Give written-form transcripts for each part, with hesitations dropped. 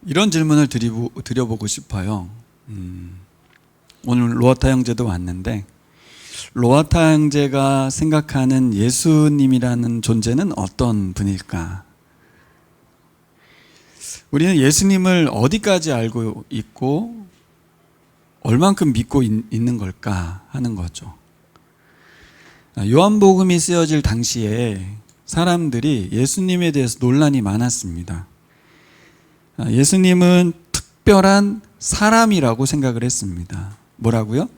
이런 질문을 드려보고 싶어요. 오늘 로아타 형제도 왔는데, 로아타 형제가 생각하는 예수님이라는 존재는 어떤 분일까? 우리는 예수님을 어디까지 알고 있고 얼만큼 믿고 있는 걸까 하는 거죠. 요한복음이 쓰여질 당시에 사람들이 예수님에 대해서 논란이 많았습니다. 예수님은 특별한 사람이라고 생각을 했습니다. 뭐라고요?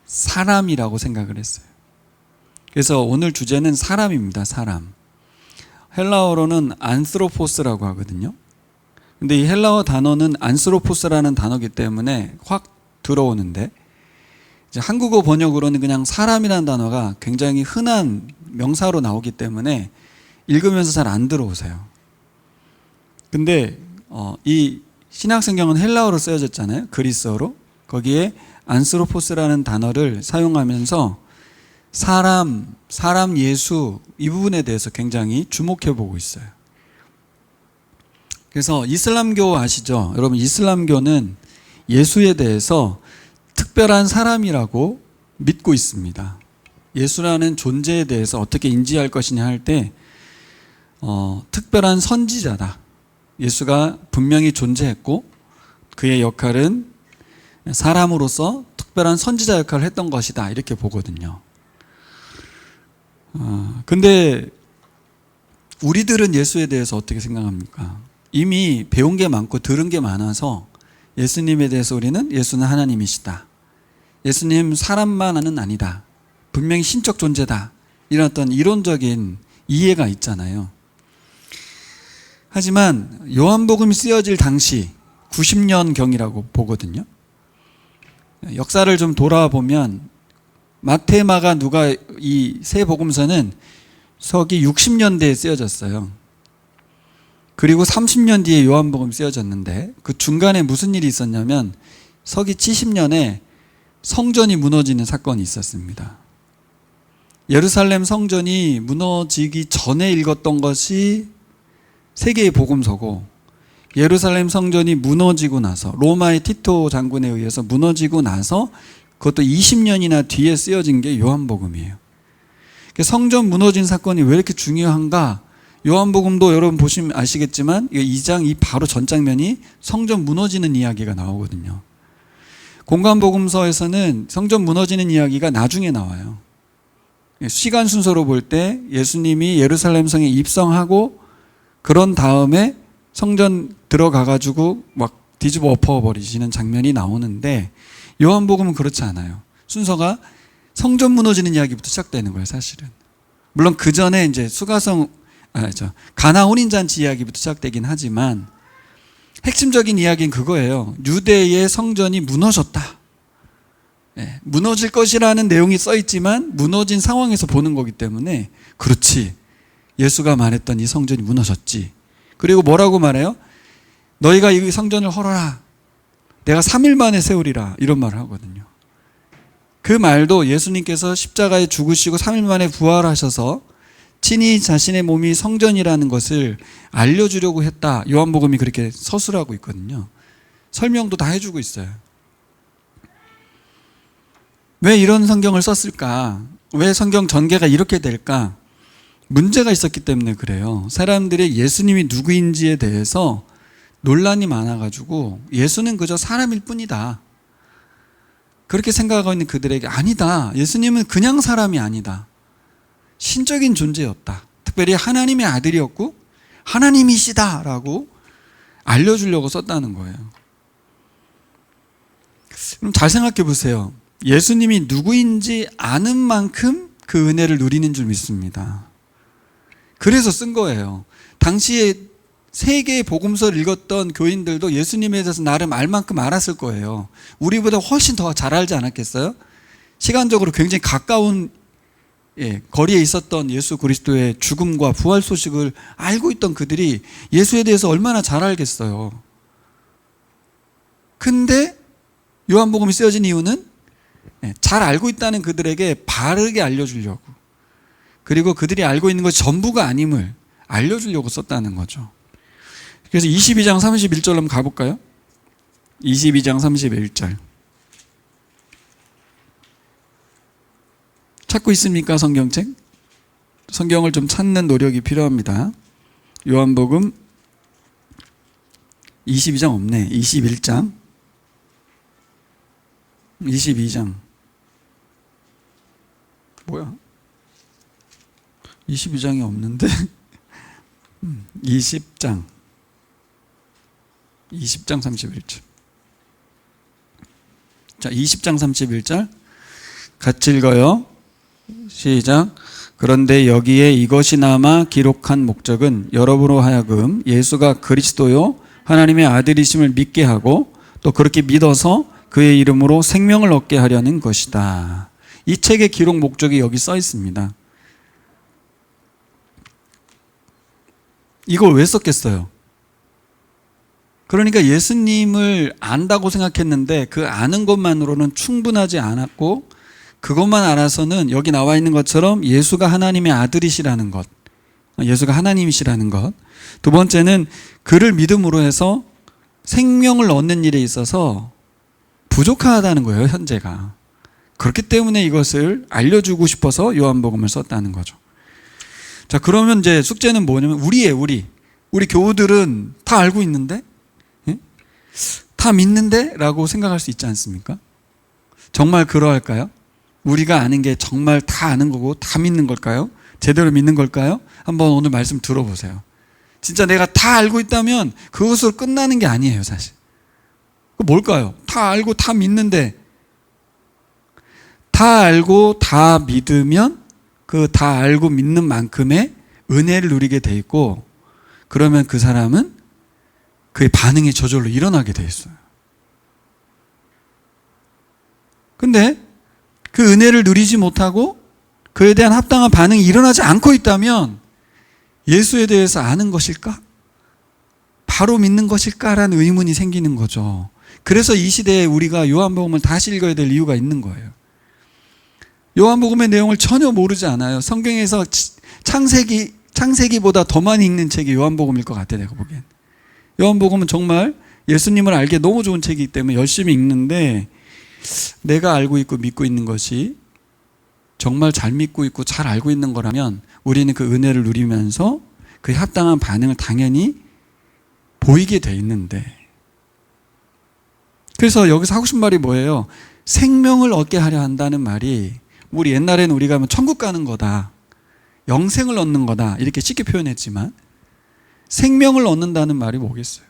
사람이라고 생각을 했어요. 그래서 오늘 주제는 사람입니다. 사람. 헬라어로는 안스로포스라고 하거든요. 근데 이 헬라어 단어는 안스로포스라는 단어이기 때문에 확 들어오는데, 이제 한국어 번역으로는 그냥 사람이라는 단어가 굉장히 흔한 명사로 나오기 때문에 읽으면서 잘 안 들어오세요. 근데 이 신약성경은 헬라어로 쓰여졌잖아요. 그리스어로. 거기에 안스로포스라는 단어를 사용하면서 사람 예수 이 부분에 대해서 굉장히 주목해 보고 있어요. 그래서 이슬람교 아시죠? 여러분, 이슬람교는 예수에 대해서 특별한 사람이라고 믿고 있습니다. 예수라는 존재에 대해서 어떻게 인지할 것이냐 할 때 특별한 선지자다. 예수가 분명히 존재했고 그의 역할은 사람으로서 특별한 선지자 역할을 했던 것이다, 이렇게 보거든요. 근데 우리들은 예수에 대해서 어떻게 생각합니까? 이미 배운 게 많고 들은 게 많아서 예수님에 대해서 우리는 예수는 하나님이시다, 예수님 사람만은 아니다, 분명히 신적 존재다, 이런 어떤 이론적인 이해가 있잖아요. 하지만 요한복음이 쓰여질 당시 90년경이라고 보거든요. 역사를 좀 돌아보면 마태, 마가, 누가 이 세 복음서는 서기 60년대에 쓰여졌어요. 그리고 30년 뒤에 요한복음 쓰여졌는데, 그 중간에 무슨 일이 있었냐면 서기 70년에 성전이 무너지는 사건이 있었습니다. 예루살렘 성전이 무너지기 전에 읽었던 것이 세 개의 복음서고, 예루살렘 성전이 무너지고 나서 로마의 티토 장군에 의해서 무너지고 나서 그것도 20년이나 뒤에 쓰여진 게 요한복음이에요. 성전 무너진 사건이 왜 이렇게 중요한가? 요한복음도 여러분 보시면 아시겠지만 2장 이 바로 전 장면이 성전 무너지는 이야기가 나오거든요. 공관복음서에서는 성전 무너지는 이야기가 나중에 나와요. 시간 순서로 볼 때 예수님이 예루살렘 성에 입성하고 그런 다음에 성전 들어가가지고 막 뒤집어 엎어버리시는 장면이 나오는데, 요한복음은 그렇지 않아요. 순서가 성전 무너지는 이야기부터 시작되는 거예요, 사실은. 물론 그 전에 이제 가나 혼인잔치 이야기부터 시작되긴 하지만 핵심적인 이야기는 그거예요. 유대의 성전이 무너졌다. 무너질 것이라는 내용이 써있지만 무너진 상황에서 보는 거기 때문에, 그렇지, 예수가 말했던 이 성전이 무너졌지. 그리고 뭐라고 말해요? 너희가 이 성전을 헐어라, 내가 3일 만에 세우리라, 이런 말을 하거든요. 그 말도 예수님께서 십자가에 죽으시고 3일 만에 부활하셔서 친히 자신의 몸이 성전이라는 것을 알려주려고 했다, 요한복음이 그렇게 서술하고 있거든요. 설명도 다 해주고 있어요. 왜 이런 성경을 썼을까? 왜 성경 전개가 이렇게 될까? 문제가 있었기 때문에 그래요. 사람들이 예수님이 누구인지에 대해서 논란이 많아가지고 예수는 그저 사람일 뿐이다, 그렇게 생각하고 있는 그들에게, 아니다, 예수님은 그냥 사람이 아니다, 신적인 존재였다, 특별히 하나님의 아들이었고 하나님이시다라고 알려주려고 썼다는 거예요. 그럼 잘 생각해 보세요. 예수님이 누구인지 아는 만큼 그 은혜를 누리는 줄 믿습니다. 그래서 쓴 거예요. 당시에 세 개의 복음서를 읽었던 교인들도 예수님에 대해서 나름 알 만큼 알았을 거예요. 우리보다 훨씬 더 잘 알지 않았겠어요? 시간적으로 굉장히 가까운 거리에 있었던 예수 그리스도의 죽음과 부활 소식을 알고 있던 그들이 예수에 대해서 얼마나 잘 알겠어요. 근데 요한복음이 쓰여진 이유는 잘 알고 있다는 그들에게 바르게 알려주려고, 그리고 그들이 알고 있는 것이 전부가 아님을 알려주려고 썼다는 거죠. 그래서 22장 31절 한번 가볼까요? 22장 31절. 찾고 있습니까? 성경책? 성경을 좀 찾는 노력이 필요합니다. 요한복음 22장 없네. 21장. 22장. 뭐야? 22장이 없는데? 20장. 20장 31절. 자, 20장 31절. 같이 읽어요. 시작. 그런데 여기에 이것이 남아 기록한 목적은 여러분으로 하여금 예수가 그리스도요 하나님의 아들이심을 믿게 하고 또 그렇게 믿어서 그의 이름으로 생명을 얻게 하려는 것이다. 이 책의 기록 목적이 여기 써 있습니다. 이걸 왜 썼겠어요? 그러니까 예수님을 안다고 생각했는데 그 아는 것만으로는 충분하지 않았고, 그것만 알아서는 여기 나와 있는 것처럼 예수가 하나님의 아들이시라는 것, 예수가 하나님이시라는 것, 두 번째는 그를 믿음으로 해서 생명을 얻는 일에 있어서 부족하다는 거예요, 현재가. 그렇기 때문에 이것을 알려주고 싶어서 요한복음을 썼다는 거죠. 자, 그러면 이제 숙제는 뭐냐면 우리 교우들은 다 알고 있는데, 예? 다 믿는데? 라고 생각할 수 있지 않습니까? 정말 그러할까요? 우리가 아는 게 정말 다 아는 거고 다 믿는 걸까요? 제대로 믿는 걸까요? 한번 오늘 말씀 들어보세요. 진짜 내가 다 알고 있다면 그것으로 끝나는 게 아니에요, 사실. 뭘까요? 다 알고 다 믿는데, 다 알고 다 믿으면 그 다 알고 믿는 만큼의 은혜를 누리게 돼 있고, 그러면 그 사람은 그의 반응이 저절로 일어나게 돼 있어요. 근데 그 은혜를 누리지 못하고 그에 대한 합당한 반응이 일어나지 않고 있다면 예수에 대해서 아는 것일까? 바로 믿는 것일까라는 의문이 생기는 거죠. 그래서 이 시대에 우리가 요한복음을 다시 읽어야 될 이유가 있는 거예요. 요한복음의 내용을 전혀 모르지 않아요. 성경에서 창세기보다 더 많이 읽는 책이 요한복음일 것 같아요, 내가 보기엔. 요한복음은 정말 예수님을 알기에 너무 좋은 책이기 때문에 열심히 읽는데, 내가 알고 있고 믿고 있는 것이 정말 잘 믿고 있고 잘 알고 있는 거라면 우리는 그 은혜를 누리면서 그에 합당한 반응을 당연히 보이게 돼 있는데, 그래서 여기서 하고 싶은 말이 뭐예요? 생명을 얻게 하려 한다는 말이, 우리 옛날에는 우리가 하면 천국 가는 거다, 영생을 얻는 거다 이렇게 쉽게 표현했지만, 생명을 얻는다는 말이 뭐겠어요?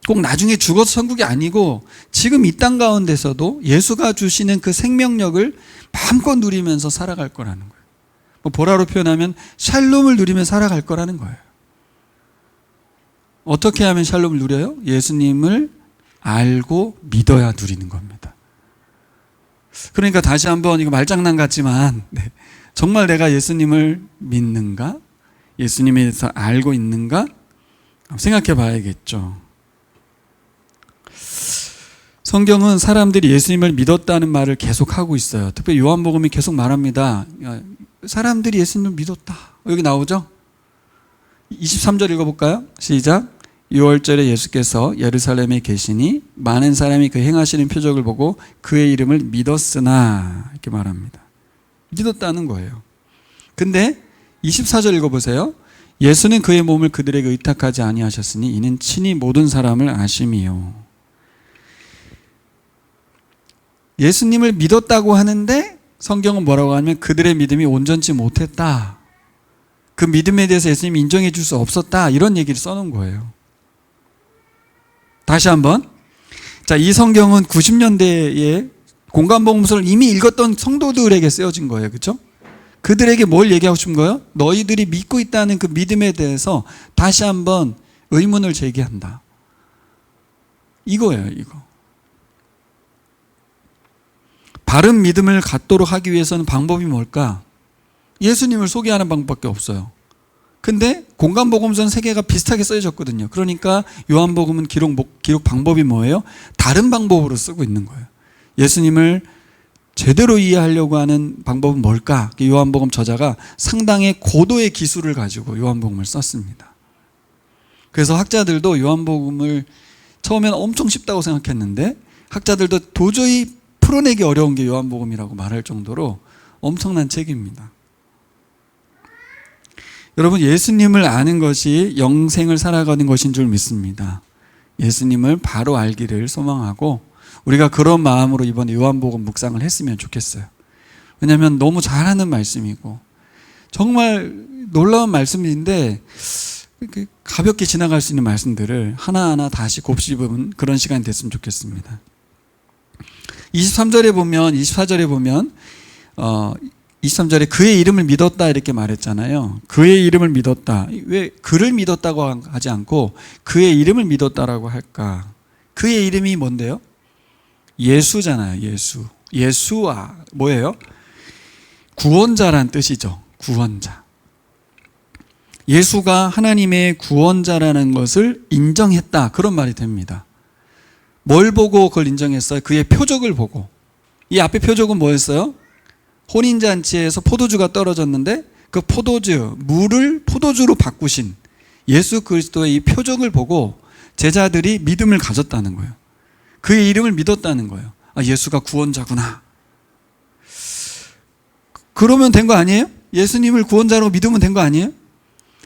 꼭 나중에 죽어서 천국이 아니고 지금 이 땅 가운데서도 예수가 주시는 그 생명력을 마음껏 누리면서 살아갈 거라는 거예요. 보라로 표현하면 샬롬을 누리며 살아갈 거라는 거예요. 어떻게 하면 샬롬을 누려요? 예수님을 알고 믿어야 누리는 겁니다. 그러니까 다시 한번, 이거 말장난 같지만, 정말 내가 예수님을 믿는가? 예수님에 대해서 알고 있는가? 생각해 봐야겠죠. 성경은 사람들이 예수님을 믿었다는 말을 계속하고 있어요. 특별히 요한복음이 계속 말합니다. 사람들이 예수님을 믿었다. 여기 나오죠? 23절 읽어볼까요? 시작. 6월절에 예수께서 예루살렘에 계시니 많은 사람이 그 행하시는 표적을 보고 그의 이름을 믿었으나, 이렇게 말합니다. 믿었다는 거예요. 근데 24절 읽어보세요. 예수는 그의 몸을 그들에게 의탁하지 아니하셨으니 이는 친히 모든 사람을 아심이요. 예수님을 믿었다고 하는데 성경은 뭐라고 하냐면 그들의 믿음이 온전치 못했다, 그 믿음에 대해서 예수님이 인정해 줄 수 없었다, 이런 얘기를 써놓은 거예요. 다시 한번, 자, 이 성경은 90년대에 공간복음서를 이미 읽었던 성도들에게 쓰여진 거예요. 그렇죠? 그들에게 뭘 얘기하고 싶은 거예요? 너희들이 믿고 있다는 그 믿음에 대해서 다시 한번 의문을 제기한다, 이거예요. 이거. 바른 믿음을 갖도록 하기 위해서는 방법이 뭘까? 예수님을 소개하는 방법밖에 없어요. 근데 공간복음서는 세 개가 비슷하게 써졌거든요. 그러니까 요한복음은 기록 방법이 뭐예요? 다른 방법으로 쓰고 있는 거예요. 예수님을 제대로 이해하려고 하는 방법은 뭘까? 요한복음 저자가 상당히 고도의 기술을 가지고 요한복음을 썼습니다. 그래서 학자들도 요한복음을 처음에는 엄청 쉽다고 생각했는데 학자들도 도저히 풀어내기 어려운 게 요한복음이라고 말할 정도로 엄청난 책입니다. 여러분, 예수님을 아는 것이 영생을 살아가는 것인 줄 믿습니다. 예수님을 바로 알기를 소망하고 우리가 그런 마음으로 이번에 요한복음 묵상을 했으면 좋겠어요. 왜냐하면 너무 잘하는 말씀이고 정말 놀라운 말씀인데 가볍게 지나갈 수 있는 말씀들을 하나하나 다시 곱씹은 그런 시간이 됐으면 좋겠습니다. 23절에 보면 24절에 보면 23절에 그의 이름을 믿었다 이렇게 말했잖아요. 그의 이름을 믿었다. 왜 그를 믿었다고 하지 않고 그의 이름을 믿었다라고 할까? 그의 이름이 뭔데요? 예수잖아요. 예수. 예수와 뭐예요? 구원자란 뜻이죠. 구원자. 예수가 하나님의 구원자라는 것을 인정했다. 그런 말이 됩니다. 뭘 보고 그걸 인정했어요? 그의 표적을 보고. 이 앞에 표적은 뭐였어요? 혼인잔치에서 포도주가 떨어졌는데 그 포도주, 물을 포도주로 바꾸신 예수 그리스도의 이 표적을 보고 제자들이 믿음을 가졌다는 거예요. 그의 이름을 믿었다는 거예요. 아, 예수가 구원자구나. 그러면 된 거 아니에요? 예수님을 구원자로 믿으면 된 거 아니에요?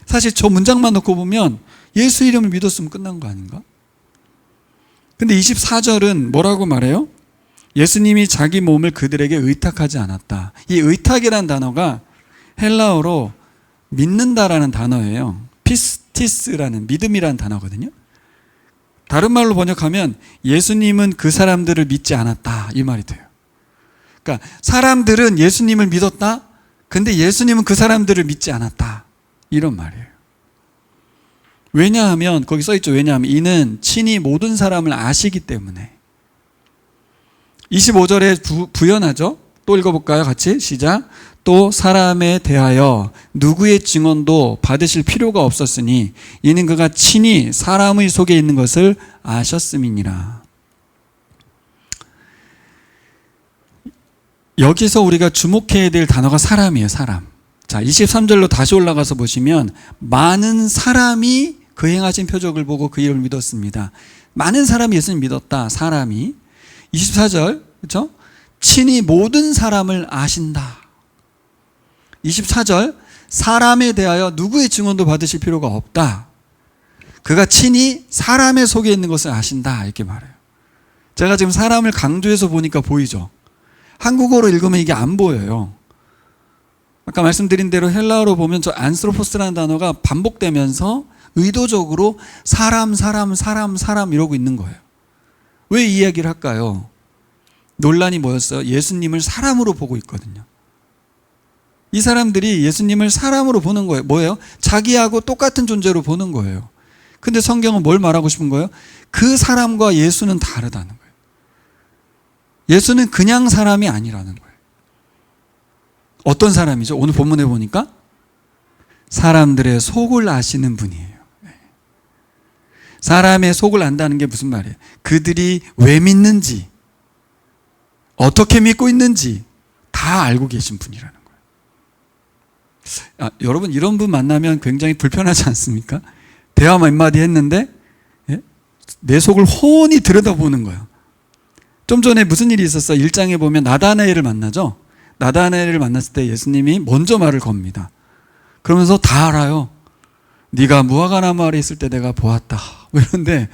사실 저 문장만 놓고 보면 예수 이름을 믿었으면 끝난 거 아닌가? 근데 24절은 뭐라고 말해요? 예수님이 자기 몸을 그들에게 의탁하지 않았다. 이 의탁이라는 단어가 헬라어로 믿는다라는 단어예요. 피스티스라는 믿음이라는 단어거든요. 다른 말로 번역하면 예수님은 그 사람들을 믿지 않았다 이 말이 돼요. 그러니까 사람들은 예수님을 믿었다. 근데 예수님은 그 사람들을 믿지 않았다 이런 말이에요. 왜냐하면 거기 써있죠. 왜냐하면 이는 친히 모든 사람을 아시기 때문에. 25절에 부연하죠. 또 읽어볼까요? 같이 시작. 또 사람에 대하여 누구의 증언도 받으실 필요가 없었으니 이는 그가 친히 사람의 속에 있는 것을 아셨음이니라. 여기서 우리가 주목해야 될 단어가 사람이에요. 사람. 자, 23절로 다시 올라가서 보시면 많은 사람이 그 행하신 표적을 보고 그 이름을 믿었습니다. 많은 사람이 예수님 믿었다. 사람이. 24절, 그렇죠? 친히 모든 사람을 아신다. 24절, 사람에 대하여 누구의 증언도 받으실 필요가 없다. 그가 친히 사람의 속에 있는 것을 아신다. 이렇게 말해요. 제가 지금 사람을 강조해서 보니까 보이죠? 한국어로 읽으면 이게 안 보여요. 아까 말씀드린 대로 헬라어로 보면 저 안스로포스라는 단어가 반복되면서 의도적으로 사람 이러고 있는 거예요. 왜 이 이야기를 할까요? 논란이 뭐였어요? 예수님을 사람으로 보고 있거든요. 이 사람들이 예수님을 사람으로 보는 거예요. 뭐예요? 자기하고 똑같은 존재로 보는 거예요. 근데 성경은 뭘 말하고 싶은 거예요? 그 사람과 예수는 다르다는 거예요. 예수는 그냥 사람이 아니라는 거예요. 어떤 사람이죠? 오늘 본문에 보니까 사람들의 속을 아시는 분이에요. 사람의 속을 안다는 게 무슨 말이에요? 그들이 왜 믿는지, 어떻게 믿고 있는지 다 알고 계신 분이라는 거예요. 여러분 이런 분 만나면 굉장히 불편하지 않습니까? 대화 몇 마디 했는데 내 속을 훤히 들여다보는 거예요. 좀 전에 무슨 일이 있었어요? 1장에 보면 나다나엘을 만나죠. 나다나엘을 만났을 때 예수님이 먼저 말을 겁니다. 그러면서 다 알아요. 네가 무화과나무 아래 있을 때 내가 보았다. 그런데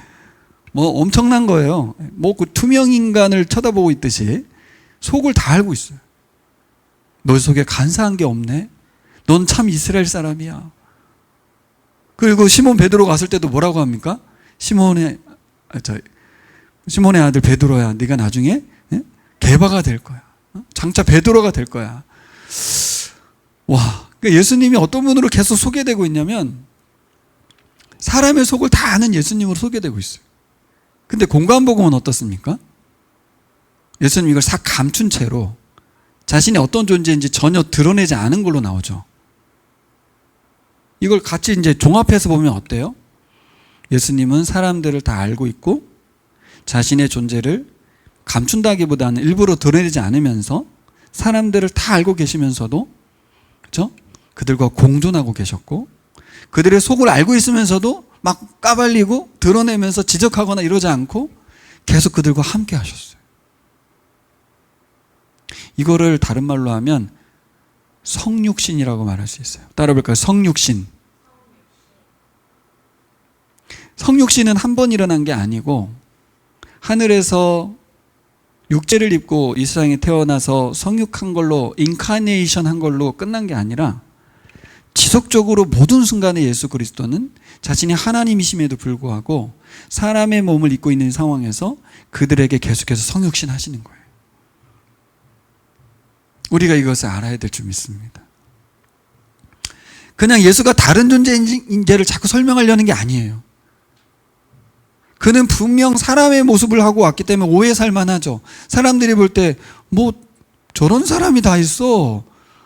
뭐 엄청난 거예요. 뭐 그 투명 인간을 쳐다보고 있듯이 속을 다 알고 있어요. 너 속에 간사한 게 없네. 넌 참 이스라엘 사람이야. 그리고 시몬 베드로 갔을 때도 뭐라고 합니까? 시몬의 아들 베드로야, 네가 나중에 게바가 될 거야. 장차 베드로가 될 거야. 와, 예수님이 어떤 분으로 계속 소개되고 있냐면 사람의 속을 다 아는 예수님으로 소개되고 있어요. 근데 공관복음은 어떻습니까? 예수님 이걸 싹 감춘 채로 자신이 어떤 존재인지 전혀 드러내지 않은 걸로 나오죠. 이걸 같이 이제 종합해서 보면 어때요? 예수님은 사람들을 다 알고 있고 자신의 존재를 감춘다기보다는 일부러 드러내지 않으면서 사람들을 다 알고 계시면서도, 그렇죠? 그들과 공존하고 계셨고 그들의 속을 알고 있으면서도 막 까발리고 드러내면서 지적하거나 이러지 않고 계속 그들과 함께 하셨어요. 이거를 다른 말로 하면 성육신이라고 말할 수 있어요. 따라볼까요? 성육신. 성육신은 한 번 일어난 게 아니고 하늘에서 육체를 입고 이 세상에 태어나서 성육한 걸로 인카네이션 한 걸로 끝난 게 아니라 지속적으로 모든 순간에 예수 그리스도는 자신이 하나님이심에도 불구하고 사람의 몸을 입고 있는 상황에서 그들에게 계속해서 성육신 하시는 거예요. 우리가 이것을 알아야 될 줄 믿습니다. 그냥 예수가 다른 존재인지를 자꾸 설명하려는 게 아니에요. 그는 분명 사람의 모습을 하고 왔기 때문에 오해 살만하죠. 사람들이 볼 때 뭐 저런 사람이 다 있어.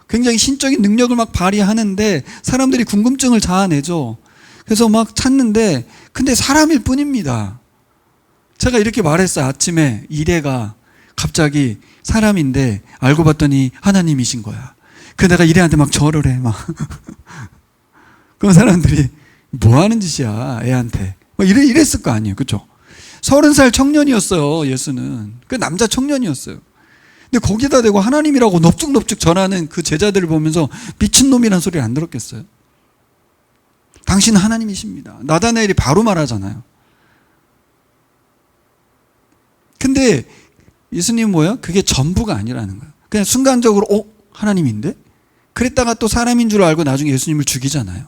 굉장히 신적인 능력을 막 발휘하는데 사람들이 궁금증을 자아내죠. 그래서 막 찾는데 근데 사람일 뿐입니다. 제가 이렇게 말했어요. 아침에 이래가 갑자기 사람인데 알고 봤더니 하나님이신 거야. 그래서 내가 이래한테 막 절을 해. 막. 그럼 사람들이 뭐 하는 짓이야 애한테. 이랬을 거 아니에요. 그렇죠? 30살 청년이었어요. 예수는. 그 남자 청년이었어요. 근데 거기다 대고 하나님이라고 넙죽넙죽 전하는 그 제자들을 보면서 미친놈이라는 소리를 안 들었겠어요? 당신은 하나님이십니다. 나다나엘이 바로 말하잖아요. 근데 예수님은 뭐예요? 그게 전부가 아니라는 거예요. 그냥 순간적으로 하나님인데? 그랬다가 또 사람인 줄 알고 나중에 예수님을 죽이잖아요.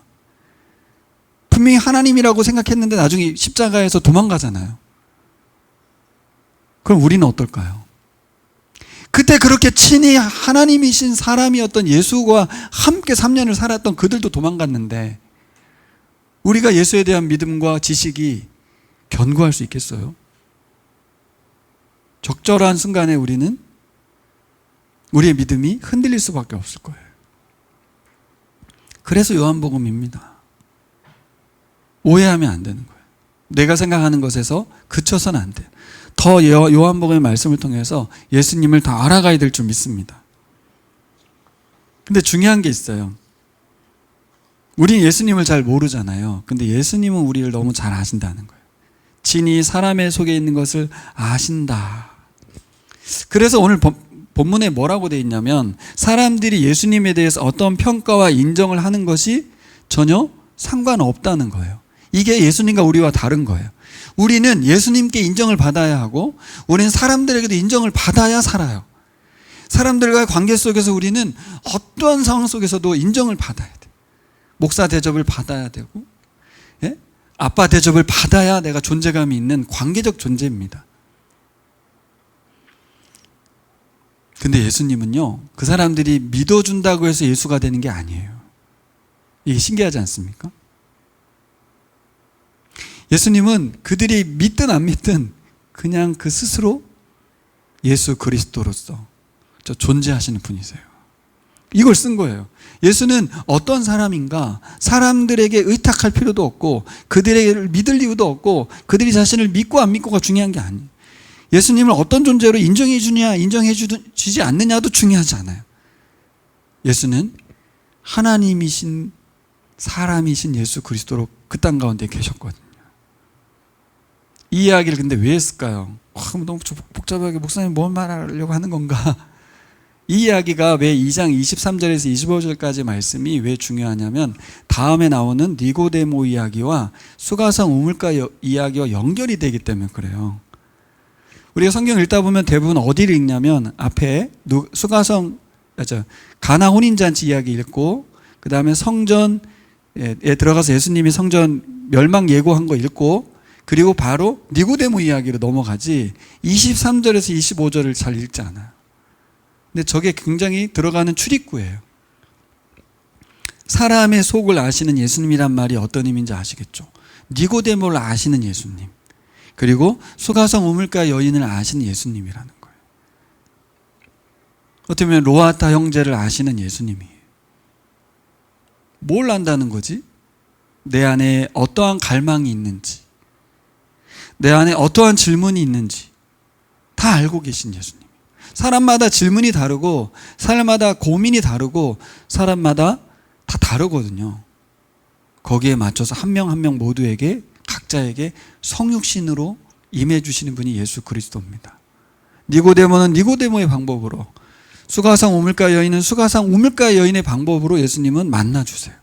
분명히 하나님이라고 생각했는데 나중에 십자가에서 도망가잖아요. 그럼 우리는 어떨까요? 그때 그렇게 친히 하나님이신 사람이었던 예수와 함께 3년을 살았던 그들도 도망갔는데 우리가 예수에 대한 믿음과 지식이 견고할 수 있겠어요? 적절한 순간에 우리는 우리의 믿음이 흔들릴 수밖에 없을 거예요. 그래서 요한복음입니다. 오해하면 안 되는 거예요. 내가 생각하는 것에서 그쳐서는 안 돼요. 더 요한복음의 말씀을 통해서 예수님을 더 알아가야 될 줄 믿습니다. 근데 중요한 게 있어요. 우린 예수님을 잘 모르잖아요. 근데 예수님은 우리를 너무 잘 아신다는 거예요. 진이 사람의 속에 있는 것을 아신다. 그래서 오늘 본문에 뭐라고 되어 있냐면 사람들이 예수님에 대해서 어떤 평가와 인정을 하는 것이 전혀 상관없다는 거예요. 이게 예수님과 우리와 다른 거예요. 우리는 예수님께 인정을 받아야 하고 우리는 사람들에게도 인정을 받아야 살아요. 사람들과의 관계 속에서 우리는 어떠한 상황 속에서도 인정을 받아야 돼. 목사 대접을 받아야 되고 아빠 대접을 받아야 내가 존재감이 있는 관계적 존재입니다. 근데 예수님은요, 그 사람들이 믿어준다고 해서 예수가 되는 게 아니에요. 이게 신기하지 않습니까? 예수님은 그들이 믿든 안 믿든 그냥 그 스스로 예수 그리스도로서 존재하시는 분이세요. 이걸 쓴 거예요. 예수는 어떤 사람인가 사람들에게 의탁할 필요도 없고 그들을 믿을 이유도 없고 그들이 자신을 믿고 안 믿고가 중요한 게 아니에요. 예수님을 어떤 존재로 인정해 주냐 인정해 주지 않느냐도 중요하지 않아요. 예수는 하나님이신 사람이신 예수 그리스도로 그 땅 가운데 계셨거든요. 이 이야기를 근데 왜 했을까요? 너무 복잡하게 목사님 뭘 말하려고 하는 건가? 이 이야기가 왜 2장 23절에서 25절까지 말씀이 왜 중요하냐면 다음에 나오는 니고데모 이야기와 수가성 우물가 이야기와 연결이 되기 때문에 그래요. 우리가 성경 읽다 보면 대부분 어디를 읽냐면 앞에 가나 혼인잔치 이야기 읽고 그 다음에 성전에 들어가서 예수님이 성전 멸망 예고한 거 읽고 그리고 바로 니고데모 이야기로 넘어가지 23절에서 25절을 잘 읽지 않아요. 근데 저게 굉장히 들어가는 출입구예요. 사람의 속을 아시는 예수님이란 말이 어떤 의미인지 아시겠죠? 니고데모를 아시는 예수님, 그리고 수가성 우물가 여인을 아시는 예수님이라는 거예요. 어떻게 보면 로아타 형제를 아시는 예수님이에요. 뭘 안다는 거지? 내 안에 어떠한 갈망이 있는지, 내 안에 어떠한 질문이 있는지 다 알고 계신 예수님. 사람마다 질문이 다르고 사람마다 고민이 다르고 사람마다 다 다르거든요. 거기에 맞춰서 한 명 한 명 모두에게 각자에게 성육신으로 임해 주시는 분이 예수 그리스도입니다. 니고데모는 니고데모의 방법으로, 수가상 우물가 여인은 수가상 우물가 여인의 방법으로 예수님은 만나 주세요.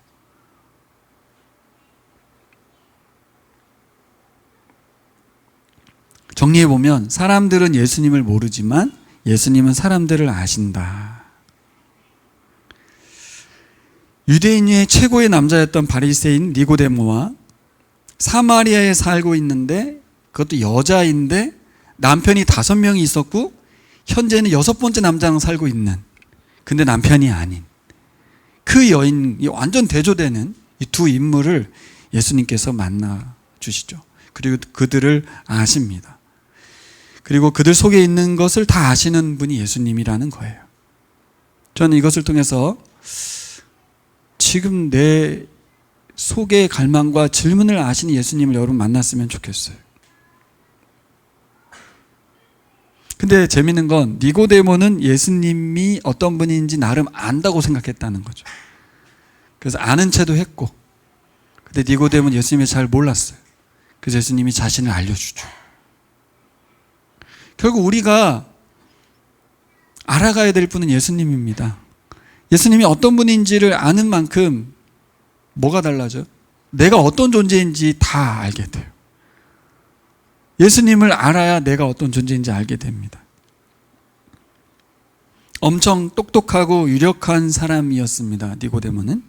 정리해 보면 사람들은 예수님을 모르지만 예수님은 사람들을 아신다. 유대인 중에 최고의 남자였던 바리새인 니고데모와 사마리아에 살고 있는데, 그것도 여자인데 남편이 5명이 있었고 현재는 6번째 남자랑 살고 있는, 근데 남편이 아닌 그 여인이 완전 대조되는 이 두 인물을 예수님께서 만나 주시죠. 그리고 그들을 아십니다. 그리고 그들 속에 있는 것을 다 아시는 분이 예수님이라는 거예요. 저는 이것을 통해서 지금 내 속의 갈망과 질문을 아시는 예수님을 여러분 만났으면 좋겠어요. 근데 재밌는 건 니고데모는 예수님이 어떤 분인지 나름 안다고 생각했다는 거죠. 그래서 아는 체도 했고, 근데 니고데모는 예수님을 잘 몰랐어요. 그래서 예수님이 자신을 알려주죠. 결국 우리가 알아가야 될 분은 예수님입니다. 예수님이 어떤 분인지를 아는 만큼 뭐가 달라져요? 내가 어떤 존재인지 다 알게 돼요. 예수님을 알아야 내가 어떤 존재인지 알게 됩니다. 엄청 똑똑하고 유력한 사람이었습니다. 니고데모는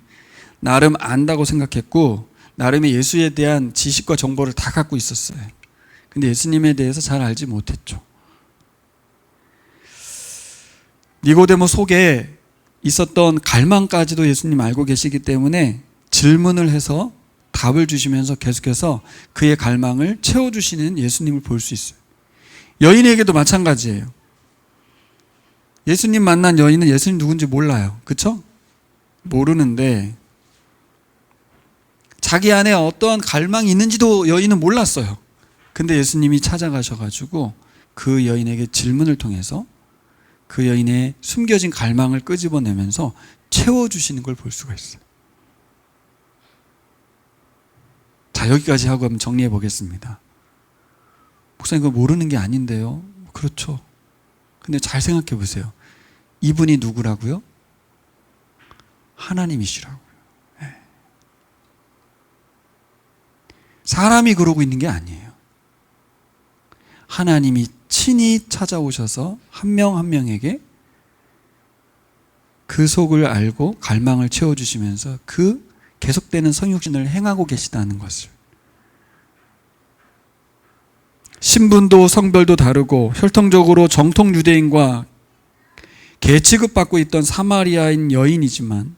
나름 안다고 생각했고 나름의 예수에 대한 지식과 정보를 다 갖고 있었어요. 근데 예수님에 대해서 잘 알지 못했죠. 니고데모 속에 있었던 갈망까지도 예수님 알고 계시기 때문에 질문을 해서 답을 주시면서 계속해서 그의 갈망을 채워주시는 예수님을 볼 수 있어요. 여인에게도 마찬가지예요. 예수님 만난 여인은 예수님 누군지 몰라요. 그렇죠? 모르는데 자기 안에 어떠한 갈망이 있는지도 여인은 몰랐어요. 근데 예수님이 찾아가셔가지고 그 여인에게 질문을 통해서 그 여인의 숨겨진 갈망을 끄집어내면서 채워주시는 걸 볼 수가 있어요. 자, 여기까지 하고 한번 정리해 보겠습니다. 목사님 그거 모르는 게 아닌데요. 그렇죠. 근데 잘 생각해 보세요. 이분이 누구라고요? 하나님이시라고요. 네. 사람이 그러고 있는 게 아니에요. 하나님이 친히 찾아오셔서 한 명 한 명에게 그 속을 알고 갈망을 채워주시면서 그 계속되는 성육신을 행하고 계시다는 것을. 신분도 성별도 다르고 혈통적으로 정통 유대인과 계취급받고 있던 사마리아인 여인이지만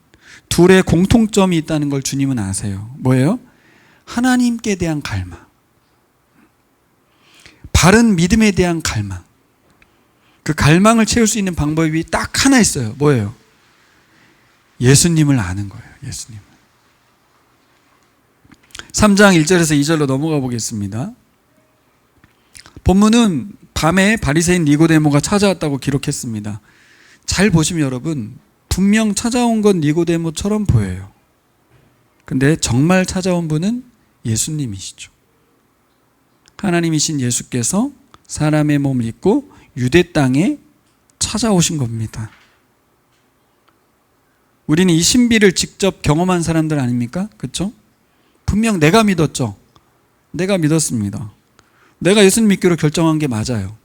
둘의 공통점이 있다는 걸 주님은 아세요. 뭐예요? 하나님께 대한 갈망, 바른 믿음에 대한 갈망. 그 갈망을 채울 수 있는 방법이 딱 하나 있어요. 뭐예요? 예수님을 아는 거예요. 예수님을. 3장 1절에서 2절로 넘어가 보겠습니다. 본문은 밤에 바리새인 니고데모가 찾아왔다고 기록했습니다. 잘 보시면 여러분, 분명 찾아온 건 니고데모처럼 보여요. 근데 정말 찾아온 분은 예수님이시죠. 하나님이신 예수께서 사람의 몸을 입고 유대 땅에 찾아오신 겁니다. 우리는 이 신비를 직접 경험한 사람들 아닙니까? 그렇죠? 분명 내가 믿었죠. 내가 믿었습니다. 내가 예수님 믿기로 결정한 게 맞아요.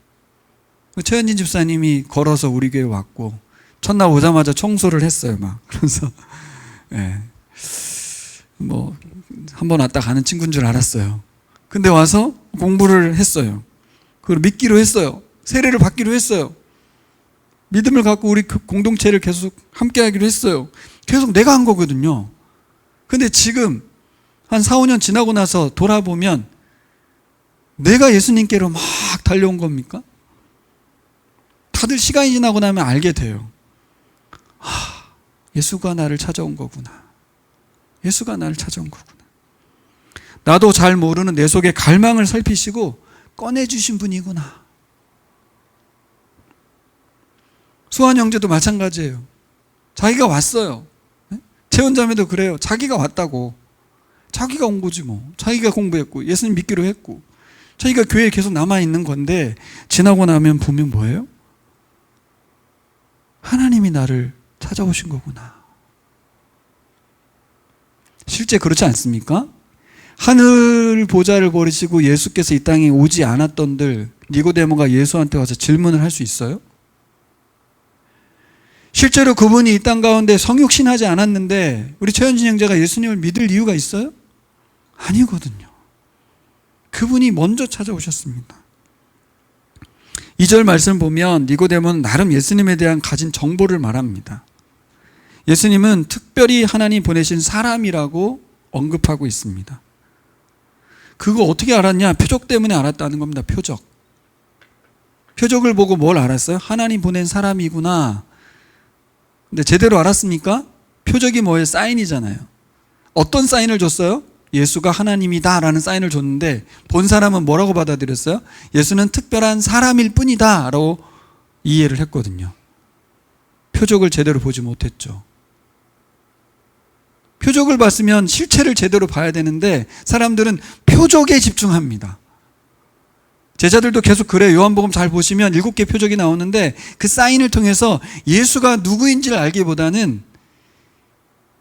최현진 집사님이 걸어서 우리 교회 왔고 첫날 오자마자 청소를 했어요. 막 그래서 뭐 한 번 왔다 가는 친구인 줄 알았어요. 근데 와서 공부를 했어요. 그걸 믿기로 했어요. 세례를 받기로 했어요. 믿음을 갖고 우리 공동체를 계속 함께 하기로 했어요. 계속 내가 한 거거든요. 근데 지금 한 4, 5년 지나고 나서 돌아보면 내가 예수님께로 막 달려온 겁니까? 다들 시간이 지나고 나면 알게 돼요. 예수가 나를 찾아온 거구나. 예수가 나를 찾아온 거구나. 나도 잘 모르는 내 속의 갈망을 살피시고 꺼내주신 분이구나. 수환 형제도 마찬가지예요. 자기가 왔어요. 최원자매도 그래요. 자기가 왔다고. 자기가 온 거지 뭐. 자기가 공부했고 예수님 믿기로 했고 자기가 교회에 계속 남아있는 건데 지나고 나면 보면 뭐예요? 하나님이 나를 찾아오신 거구나. 실제 그렇지 않습니까? 하늘 보좌를 버리시고 예수께서 이 땅에 오지 않았던들 니고데모가 예수한테 와서 질문을 할 수 있어요? 실제로 그분이 이 땅 가운데 성육신하지 않았는데 우리 최현진 형제가 예수님을 믿을 이유가 있어요? 아니거든요. 그분이 먼저 찾아오셨습니다. 2절 말씀 보면 니고데모는 나름 예수님에 대한 가진 정보를 말합니다. 예수님은 특별히 하나님 보내신 사람이라고 언급하고 있습니다. 그거 어떻게 알았냐? 표적 때문에 알았다는 겁니다. 표적. 표적을 보고 뭘 알았어요? 하나님 보낸 사람이구나. 근데 제대로 알았습니까? 표적이 뭐예요? 사인이잖아요. 어떤 사인을 줬어요? 예수가 하나님이다 라는 사인을 줬는데 본 사람은 뭐라고 받아들였어요? 예수는 특별한 사람일 뿐이다 라고 이해를 했거든요. 표적을 제대로 보지 못했죠. 표적을 봤으면 실체를 제대로 봐야 되는데 사람들은 표적에 집중합니다. 제자들도 계속 그래요. 요한복음 잘 보시면 7개 표적이 나오는데 그 사인을 통해서 예수가 누구인지를 알기보다는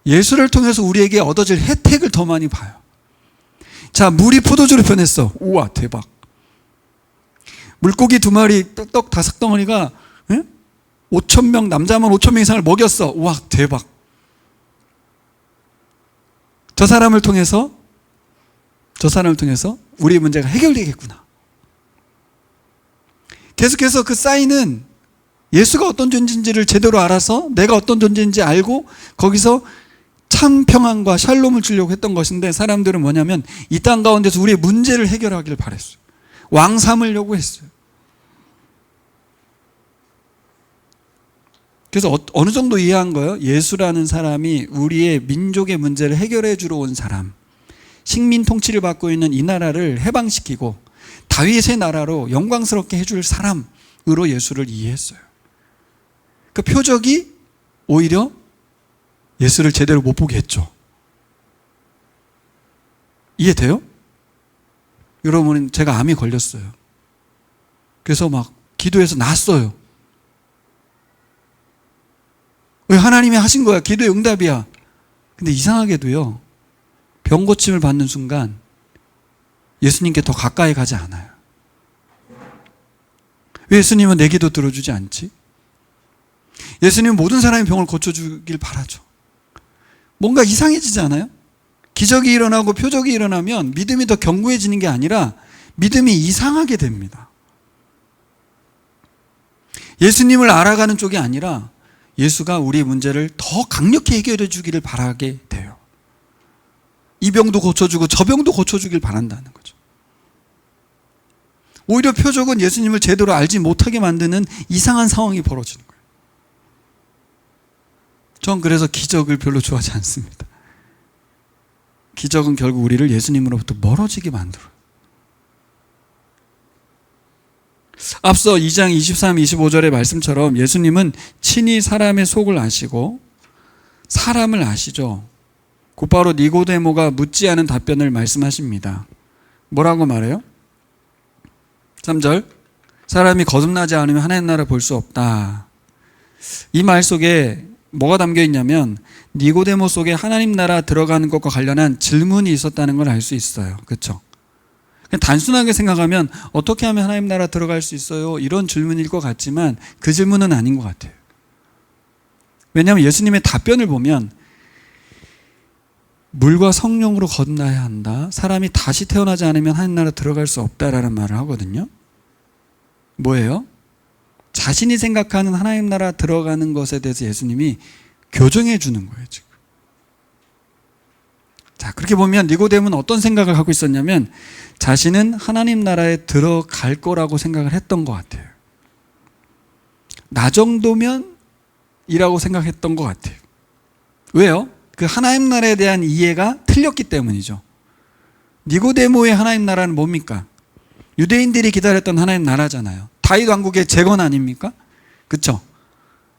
예수를 통해서 우리에게 얻어질 혜택을 더 많이 봐요. 자, 물이 포도주로 변했어. 우와, 대박. 물고기 2마리, 떡 5덩어리가 5,000명, 남자만 5,000명 이상을 먹였어. 우와, 대박. 저 사람을 통해서 우리의 문제가 해결되겠구나. 계속해서 그 사인은 예수가 어떤 존재인지를 제대로 알아서 내가 어떤 존재인지 알고 거기서 참 평안과 샬롬을 주려고 했던 것인데 사람들은 뭐냐면 이 땅 가운데서 우리의 문제를 해결하기를 바랬어요. 왕 삼으려고 했어요. 그래서 어느 정도 이해한 거예요? 예수라는 사람이 우리의 민족의 문제를 해결해 주러 온 사람, 식민 통치를 받고 있는 이 나라를 해방시키고 다윗의 나라로 영광스럽게 해줄 사람으로 예수를 이해했어요. 그 표적이 오히려 예수를 제대로 못 보게 했죠. 이해돼요? 여러분, 제가 암이 걸렸어요. 그래서 막 기도해서 났어요. 왜? 하나님이 하신 거야. 기도의 응답이야. 근데 이상하게도요, 병 고침을 받는 순간 예수님께 더 가까이 가지 않아요. 왜 예수님은 내 기도 들어주지 않지? 예수님은 모든 사람의 병을 고쳐주길 바라죠. 뭔가 이상해지지 않아요? 기적이 일어나고 표적이 일어나면 믿음이 더 견고해지는 게 아니라 믿음이 이상하게 됩니다. 예수님을 알아가는 쪽이 아니라 예수가 우리의 문제를 더 강력히 해결해 주기를 바라게 돼요. 이 병도 고쳐주고 저 병도 고쳐주길 바란다는 거죠. 오히려 표적은 예수님을 제대로 알지 못하게 만드는 이상한 상황이 벌어지는 거예요. 전 그래서 기적을 별로 좋아하지 않습니다. 기적은 결국 우리를 예수님으로부터 멀어지게 만들어요. 앞서 2장 23, 25절의 말씀처럼 예수님은 친히 사람의 속을 아시고 사람을 아시죠. 곧바로 니고데모가 묻지 않은 답변을 말씀하십니다. 뭐라고 말해요? 3절, 사람이 거듭나지 않으면 하나님 나라 볼 수 없다. 이 말 속에 뭐가 담겨 있냐면 니고데모 속에 하나님 나라 들어가는 것과 관련한 질문이 있었다는 걸 알 수 있어요. 그렇죠? 그냥 단순하게 생각하면 어떻게 하면 하나님 나라 들어갈 수 있어요? 이런 질문일 것 같지만 그 질문은 아닌 것 같아요. 왜냐하면 예수님의 답변을 보면 물과 성령으로 거듭나야 한다. 사람이 다시 태어나지 않으면 하나님 나라 들어갈 수 없다라는 말을 하거든요. 뭐예요? 자신이 생각하는 하나님 나라 들어가는 것에 대해서 예수님이 교정해 주는 거예요, 지금. 자, 그렇게 보면 니고데모는 어떤 생각을 하고 있었냐면 자신은 하나님 나라에 들어갈 거라고 생각을 했던 것 같아요. 나 정도면 이라고 생각했던 것 같아요. 왜요? 그 하나님 나라에 대한 이해가 틀렸기 때문이죠. 니고데모의 하나님 나라는 뭡니까? 유대인들이 기다렸던 하나님 나라잖아요. 다윗 왕국의 재건 아닙니까? 그렇죠?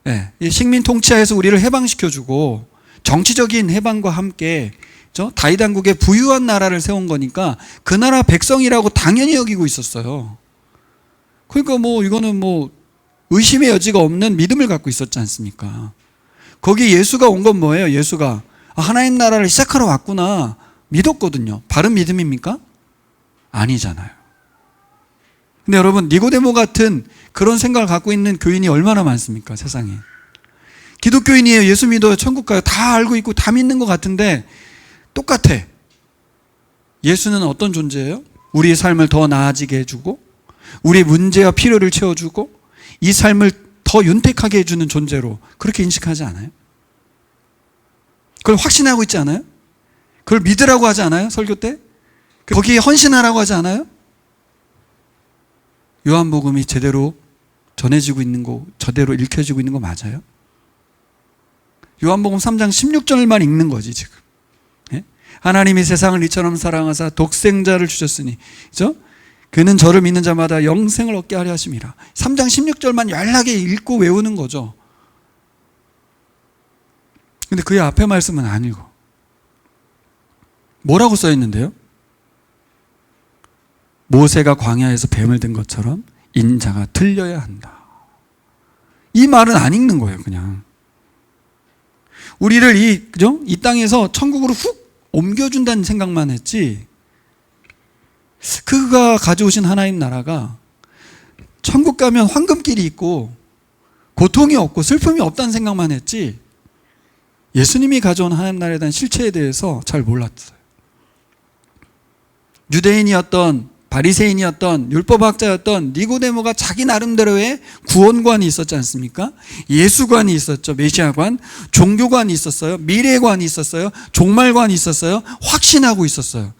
네. 식민 통치하에서 우리를 해방시켜주고 정치적인 해방과 함께 다윗 왕국의 부유한 나라를 세운 거니까 그 나라 백성이라고 당연히 여기고 있었어요. 그러니까 이거는 의심의 여지가 없는 믿음을 갖고 있었지 않습니까? 거기 예수가 온 건 뭐예요? 예수가 하나님 나라를 시작하러 왔구나 믿었거든요. 바른 믿음입니까? 아니잖아요. 근데 여러분, 니고데모 같은 그런 생각을 갖고 있는 교인이 얼마나 많습니까? 세상에. 기독교인이에요. 예수 믿어요. 천국 가요. 다 알고 있고 다 믿는 것 같은데 똑같아. 예수는 어떤 존재예요? 우리의 삶을 더 나아지게 해주고 우리의 문제와 필요를 채워주고 이 삶을 더 윤택하게 해주는 존재로 그렇게 인식하지 않아요? 그걸 확신하고 있지 않아요? 그걸 믿으라고 하지 않아요? 설교 때? 거기에 헌신하라고 하지 않아요? 요한복음이 제대로 전해지고 있는 거, 제대로 읽혀지고 있는 거 맞아요? 요한복음 3장 16절만 읽는 거지 지금. 예? 하나님이 세상을 이처럼 사랑하사 독생자를 주셨으니, 그죠? 그는 저를 믿는 자마다 영생을 얻게 하려 하심이라. 3장 16절만 연락에 읽고 외우는 거죠. 근데 그의 앞에 말씀은 안 읽어. 뭐라고 써 있는데요? 모세가 광야에서 뱀을 든 것처럼 인자가 들려야 한다. 이 말은 안 읽는 거예요, 그냥. 우리를 이 땅에서 천국으로 훅 옮겨준다는 생각만 했지, 그가 가져오신 하나님 나라가 천국 가면 황금길이 있고 고통이 없고 슬픔이 없다는 생각만 했지, 예수님이 가져온 하나님 나라에 대한 실체에 대해서 잘 몰랐어요. 유대인이었던 바리새인이었던 율법학자였던 니고데모가 자기 나름대로의 구원관이 있었지 않습니까? 예수관이 있었죠. 메시아관. 종교관이 있었어요. 미래관이 있었어요. 종말관이 있었어요. 확신하고 있었어요.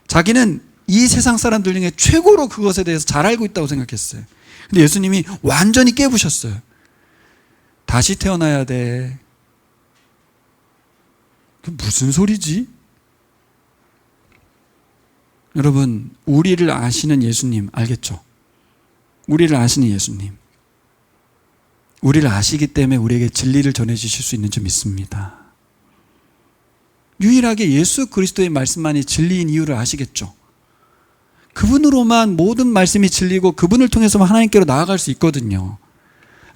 자기는 이 세상 사람들 중에 최고로 그것에 대해서 잘 알고 있다고 생각했어요. 근데 예수님이 완전히 깨부셨어요. 다시 태어나야 돼. 그게 무슨 소리지? 여러분, 우리를 아시는 예수님 알겠죠? 우리를 아시는 예수님, 우리를 아시기 때문에 우리에게 진리를 전해주실 수 있는 줄 믿습니다. 유일하게 예수 그리스도의 말씀만이 진리인 이유를 아시겠죠? 그분으로만 모든 말씀이 진리고 그분을 통해서만 하나님께로 나아갈 수 있거든요.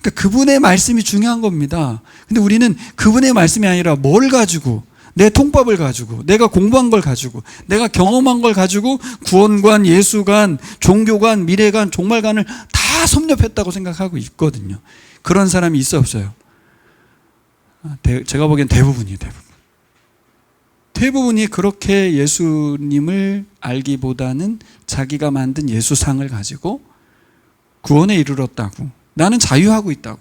그러니까 그분의 말씀이 중요한 겁니다. 근데 우리는 그분의 말씀이 아니라 뭘 가지고, 내 통법을 가지고, 내가 공부한 걸 가지고, 내가 경험한 걸 가지고 구원관, 예수관, 종교관, 미래관, 종말관을 다 섭렵했다고 생각하고 있거든요. 그런 사람이 있어 없어요? 제가 보기엔 대부분이에요. 대부분이 그렇게 예수님을 알기보다는 자기가 만든 예수상을 가지고 구원에 이르렀다고, 나는 자유하고 있다고.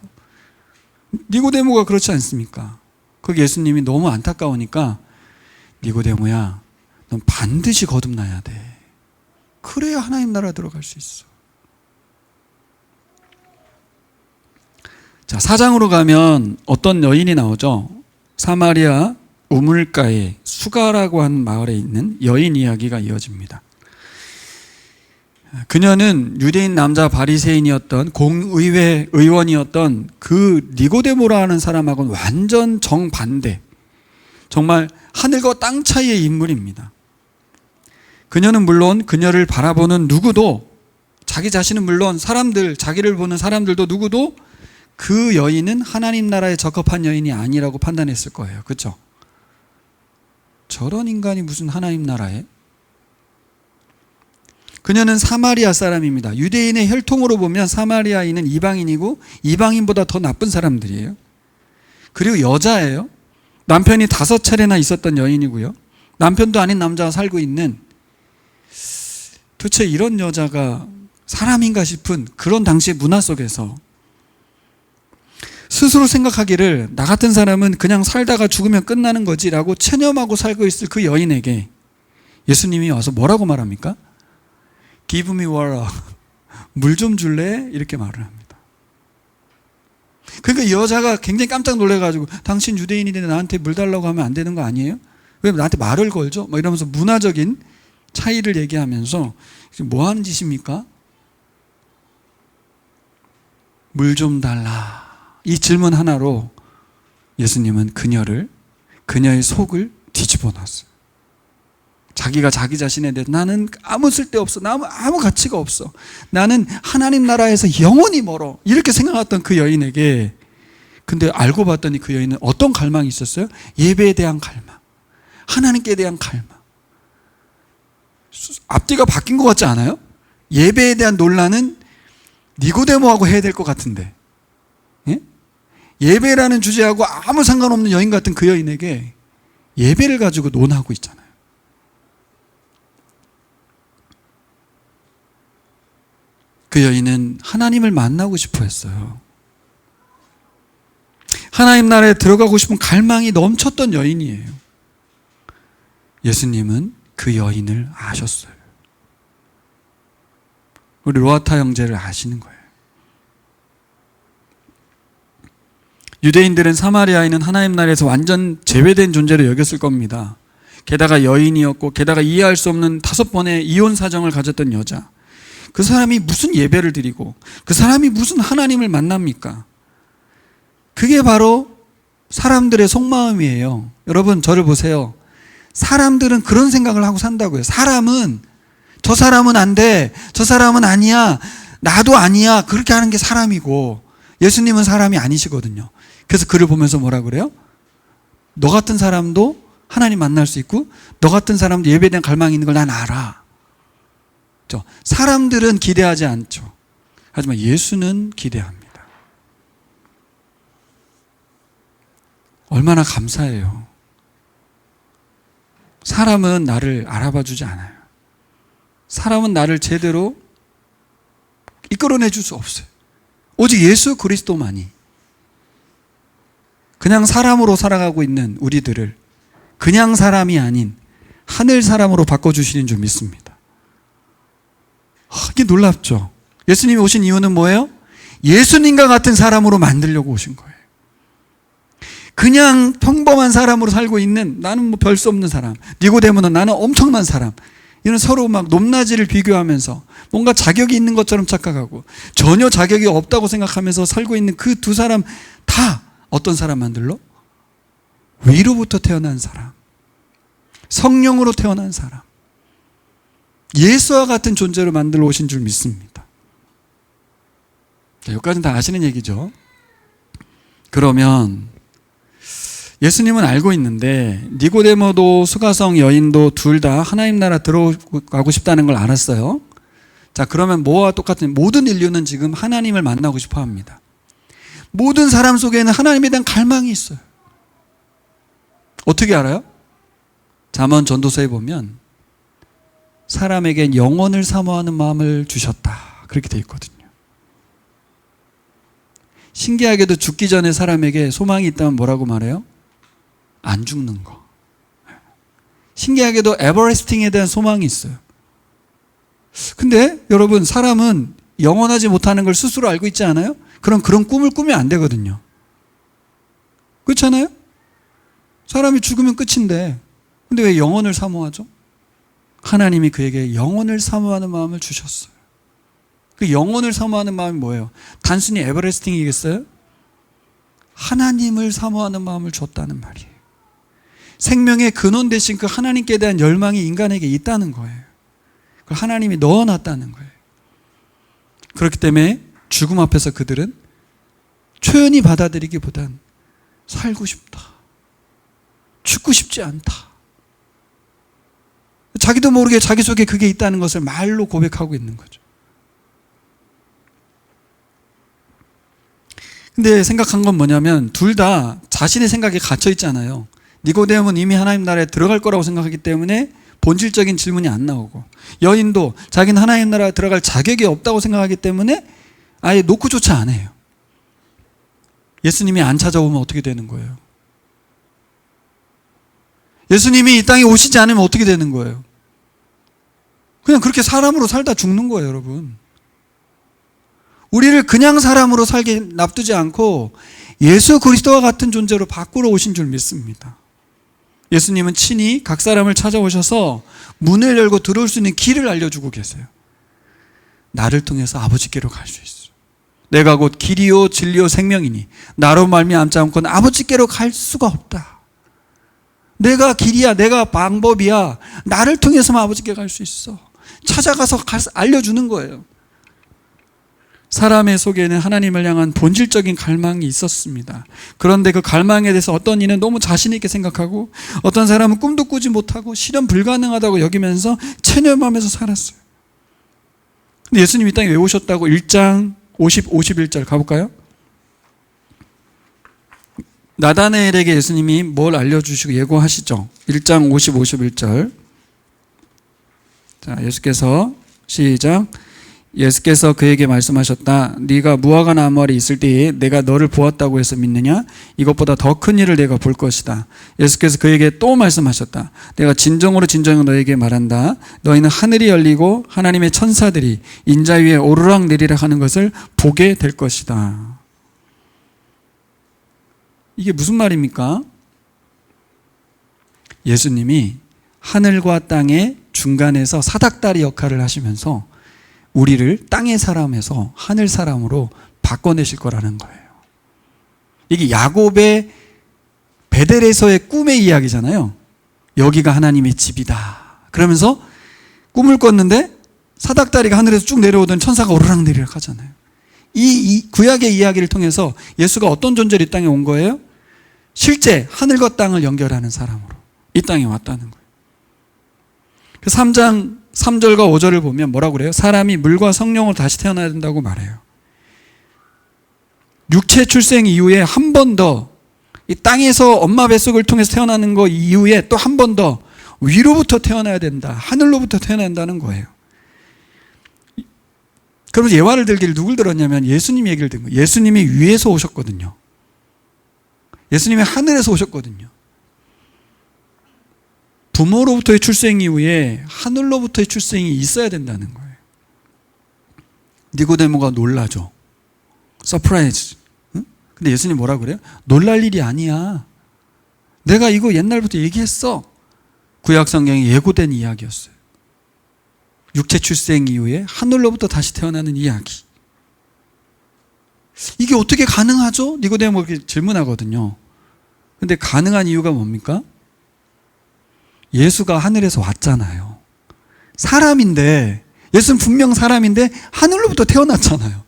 니고데모가 그렇지 않습니까? 그 예수님이 너무 안타까우니까, 니고데모야, 넌 반드시 거듭나야 돼. 그래야 하나님 나라 들어갈 수 있어. 자, 4장으로 가면 어떤 여인이 나오죠. 사마리아 우물가에 수가라고 하는 마을에 있는 여인 이야기가 이어집니다. 그녀는 유대인 남자 바리새인이었던 공의회 의원이었던 그 니고데모라는 사람하고는 완전 정반대, 정말 하늘과 땅 차이의 인물입니다. 그녀는 물론 그녀를 바라보는 누구도, 자기 자신은 물론 자기를 보는 사람들도 누구도 그 여인은 하나님 나라에 적합한 여인이 아니라고 판단했을 거예요. 그렇죠? 저런 인간이 무슨 하나님 나라에? 그녀는 사마리아 사람입니다. 유대인의 혈통으로 보면 사마리아인은 이방인이고 이방인보다 더 나쁜 사람들이에요. 그리고 여자예요. 남편이 5차례나 있었던 여인이고요. 남편도 아닌 남자와 살고 있는, 도대체 이런 여자가 사람인가 싶은 그런 당시의 문화 속에서 스스로 생각하기를 나 같은 사람은 그냥 살다가 죽으면 끝나는 거지라고 체념하고 살고 있을 그 여인에게 예수님이 와서 뭐라고 말합니까? Give me water. 물 좀 줄래? 이렇게 말을 합니다. 그러니까 이 여자가 굉장히 깜짝 놀라가지고, 당신 유대인인데 나한테 물 달라고 하면 안 되는 거 아니에요? 왜 나한테 말을 걸죠? 막 이러면서 문화적인 차이를 얘기하면서, 뭐 하는 짓입니까? 물 좀 달라. 이 질문 하나로 예수님은 그녀를 그녀의 속을 뒤집어 놨어요. 자기가 자기 자신에 대해 나는 아무 쓸데없어. 나는 아무 가치가 없어. 나는 하나님 나라에서 영원히 멀어. 이렇게 생각했던 그 여인에게, 근데 알고 봤더니 그 여인은 어떤 갈망이 있었어요? 예배에 대한 갈망, 하나님께 대한 갈망. 앞뒤가 바뀐 것 같지 않아요? 예배에 대한 논란은 니고데모하고 해야 될 것 같은데, 예? 예배라는 주제하고 아무 상관없는 여인 같은 그 여인에게 예배를 가지고 논하고 있잖아요. 그 여인은 하나님을 만나고 싶어 했어요. 하나님 나라에 들어가고 싶은 갈망이 넘쳤던 여인이에요. 예수님은 그 여인을 아셨어요. 우리 로아타 형제를 아시는 거예요. 유대인들은 사마리아인은 하나님 나라에서 완전 제외된 존재로 여겼을 겁니다. 게다가 여인이었고, 게다가 이해할 수 없는 5번의 이혼 사정을 가졌던 여자. 그 사람이 무슨 예배를 드리고, 그 사람이 무슨 하나님을 만납니까? 그게 바로 사람들의 속마음이에요. 여러분, 저를 보세요. 사람들은 그런 생각을 하고 산다고요. 사람은, 저 사람은 안 돼, 저 사람은 아니야, 나도 아니야, 그렇게 하는 게 사람이고, 예수님은 사람이 아니시거든요. 그래서 그를 보면서 뭐라 그래요? 너 같은 사람도 하나님 만날 수 있고, 너 같은 사람도 예배에 대한 갈망이 있는 걸 난 알아. 사람들은 기대하지 않죠. 하지만 예수는 기대합니다. 얼마나 감사해요. 사람은 나를 알아봐 주지 않아요. 사람은 나를 제대로 이끌어내 줄 수 없어요. 오직 예수 그리스도만이, 그냥 사람으로 살아가고 있는 우리들을 그냥 사람이 아닌 하늘 사람으로 바꿔주시는 줄 믿습니다. 이게 놀랍죠? 예수님이 오신 이유는 뭐예요? 예수님과 같은 사람으로 만들려고 오신 거예요. 그냥 평범한 사람으로 살고 있는, 나는 뭐 별 수 없는 사람, 니고데모는 나는 엄청난 사람, 이런 서로 막 높낮이를 비교하면서 뭔가 자격이 있는 것처럼 착각하고 전혀 자격이 없다고 생각하면서 살고 있는 그 두 사람 다 어떤 사람 만들러? 위로부터 태어난 사람, 성령으로 태어난 사람, 예수와 같은 존재로 만들어 오신 줄 믿습니다. 여기까지는 다 아시는 얘기죠. 그러면 예수님은 알고 있는데 니고데모도 수가성 여인도 둘 다 하나님 나라 들어가고 싶다는 걸 알았어요. 자, 그러면 뭐와 똑같은, 모든 인류는 지금 하나님을 만나고 싶어 합니다. 모든 사람 속에는 하나님에 대한 갈망이 있어요. 어떻게 알아요? 잠언 전도서에 보면 사람에겐 영혼을 사모하는 마음을 주셨다, 그렇게 돼 있거든요. 신기하게도 죽기 전에 사람에게 소망이 있다면 뭐라고 말해요? 안 죽는 거. 신기하게도 에버레스팅에 대한 소망이 있어요. 근데 여러분, 사람은 영원하지 못하는 걸 스스로 알고 있지 않아요? 그런 꿈을 꾸면 안 되거든요. 그렇잖아요? 사람이 죽으면 끝인데, 근데 왜 영혼을 사모하죠? 하나님이 그에게 영혼을 사모하는 마음을 주셨어요. 그 영혼을 사모하는 마음이 뭐예요? 단순히 에버레스팅이겠어요? 하나님을 사모하는 마음을 줬다는 말이에요. 생명의 근원 대신 그 하나님께 대한 열망이 인간에게 있다는 거예요. 그걸 하나님이 넣어놨다는 거예요. 그렇기 때문에 죽음 앞에서 그들은 초연히 받아들이기보단 살고 싶다, 죽고 싶지 않다, 자기도 모르게 자기 속에 그게 있다는 것을 말로 고백하고 있는 거죠. 근데 생각한 건 뭐냐면 둘 다 자신의 생각에 갇혀 있잖아요. 니고데모는 이미 하나님 나라에 들어갈 거라고 생각하기 때문에 본질적인 질문이 안 나오고, 여인도 자기는 하나님 나라에 들어갈 자격이 없다고 생각하기 때문에 아예 노크조차 안 해요. 예수님이 안 찾아오면 어떻게 되는 거예요? 예수님이 이 땅에 오시지 않으면 어떻게 되는 거예요? 그냥 그렇게 사람으로 살다 죽는 거예요, 여러분. 우리를 그냥 사람으로 살게 놔두지 않고 예수 그리스도와 같은 존재로 바꾸러 오신 줄 믿습니다. 예수님은 친히 각 사람을 찾아오셔서 문을 열고 들어올 수 있는 길을 알려주고 계세요. 나를 통해서 아버지께로 갈 수 있어. 내가 곧 길이요 진리요 생명이니 나로 말미암지 않고는 아버지께로 갈 수가 없다. 내가 길이야, 내가 방법이야. 나를 통해서만 아버지께 갈 수 있어. 찾아가서 알려주는 거예요. 사람의 속에는 하나님을 향한 본질적인 갈망이 있었습니다. 그런데 그 갈망에 대해서 어떤 이는 너무 자신 있게 생각하고 어떤 사람은 꿈도 꾸지 못하고 실현 불가능하다고 여기면서 체념하면서 살았어요. 근데 예수님이 이 땅에 왜 오셨다고 1장 51절 가볼까요? 나다나엘에게 예수님이 뭘 알려주시고 예고하시죠. 1장 51절. 자, 예수께서 시작. 예수께서 그에게 말씀하셨다. 네가 무화과 나무 아래 있을 때에 내가 너를 보았다고 해서 믿느냐? 이것보다 더 큰 일을 내가 볼 것이다. 예수께서 그에게 또 말씀하셨다. 내가 진정으로 너에게 말한다. 너희는 하늘이 열리고 하나님의 천사들이 인자 위에 오르락 내리락 하는 것을 보게 될 것이다. 이게 무슨 말입니까? 예수님이 하늘과 땅의 중간에서 사닥다리 역할을 하시면서 우리를 땅의 사람에서 하늘 사람으로 바꿔내실 거라는 거예요. 이게 야곱의 베델에서의 꿈의 이야기잖아요. 여기가 하나님의 집이다. 그러면서 꿈을 꿨는데 사닥다리가 하늘에서 쭉 내려오던 천사가 오르락내리락 하잖아요. 이 구약의 이야기를 통해서 예수가 어떤 존재로 이 땅에 온 거예요? 실제 하늘과 땅을 연결하는 사람으로 이 땅에 왔다는 거예요. 3장 3절과 5절을 보면 뭐라고 그래요? 사람이 물과 성령으로 다시 태어나야 된다고 말해요. 육체 출생 이후에 한 번 더 이 땅에서 엄마 뱃속을 통해서 태어나는 거 이후에 또 한 번 더 위로부터 태어나야 된다. 하늘로부터 태어나야 된다는 거예요. 그러면서 예화를 들기를 누굴 들었냐면 예수님 얘기를 든 거예요. 예수님이 위에서 오셨거든요. 예수님이 하늘에서 오셨거든요. 부모로부터의 출생 이후에 하늘로부터의 출생이 있어야 된다는 거예요. 니고데모가 놀라죠. 서프라이즈. 응? 근데 예수님 뭐라 그래요? 놀랄 일이 아니야. 내가 이거 옛날부터 얘기했어. 구약 성경에 예고된 이야기였어요. 육체 출생 이후에 하늘로부터 다시 태어나는 이야기. 이게 어떻게 가능하죠? 니고데모가 이렇게 질문하거든요. 근데 가능한 이유가 뭡니까? 예수가 하늘에서 왔잖아요. 사람인데, 예수는 분명 사람인데 하늘로부터 태어났잖아요.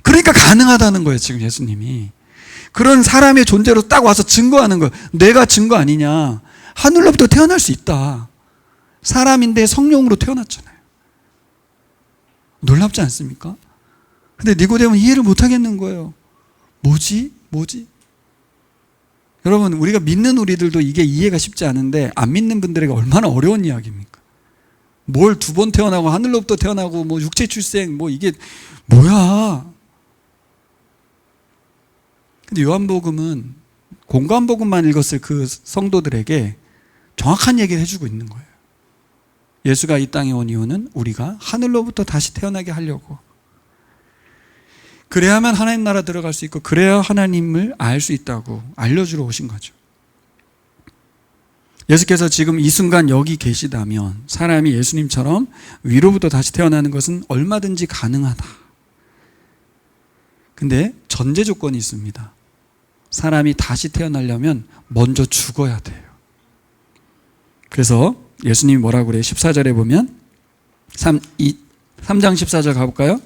그러니까 가능하다는 거예요, 지금 예수님이. 그런 사람의 존재로 딱 와서 증거하는 거예요. 내가 증거 아니냐. 하늘로부터 태어날 수 있다. 사람인데 성령으로 태어났잖아요. 놀랍지 않습니까? 근데 니고데모는 이해를 못 하겠는 거예요. 뭐지? 여러분, 우리가 믿는 우리들도 이게 이해가 쉽지 않은데 안 믿는 분들에게 얼마나 어려운 이야기입니까? 뭘 2번 태어나고 하늘로부터 태어나고 뭐 육체 출생 뭐 이게 뭐야? 근데 요한복음은 공관복음만 읽었을 그 성도들에게 정확한 얘기를 해주고 있는 거예요. 예수가 이 땅에 온 이유는 우리가 하늘로부터 다시 태어나게 하려고. 그래야만 하나님 나라 들어갈 수 있고 그래야 하나님을 알 수 있다고 알려주러 오신 거죠. 예수께서 지금 이 순간 여기 계시다면 사람이 예수님처럼 위로부터 다시 태어나는 것은 얼마든지 가능하다. 근데 전제 조건이 있습니다. 사람이 다시 태어나려면 먼저 죽어야 돼요. 그래서 예수님이 뭐라고 그래요? 14절에 보면 3장 14절 가볼까요?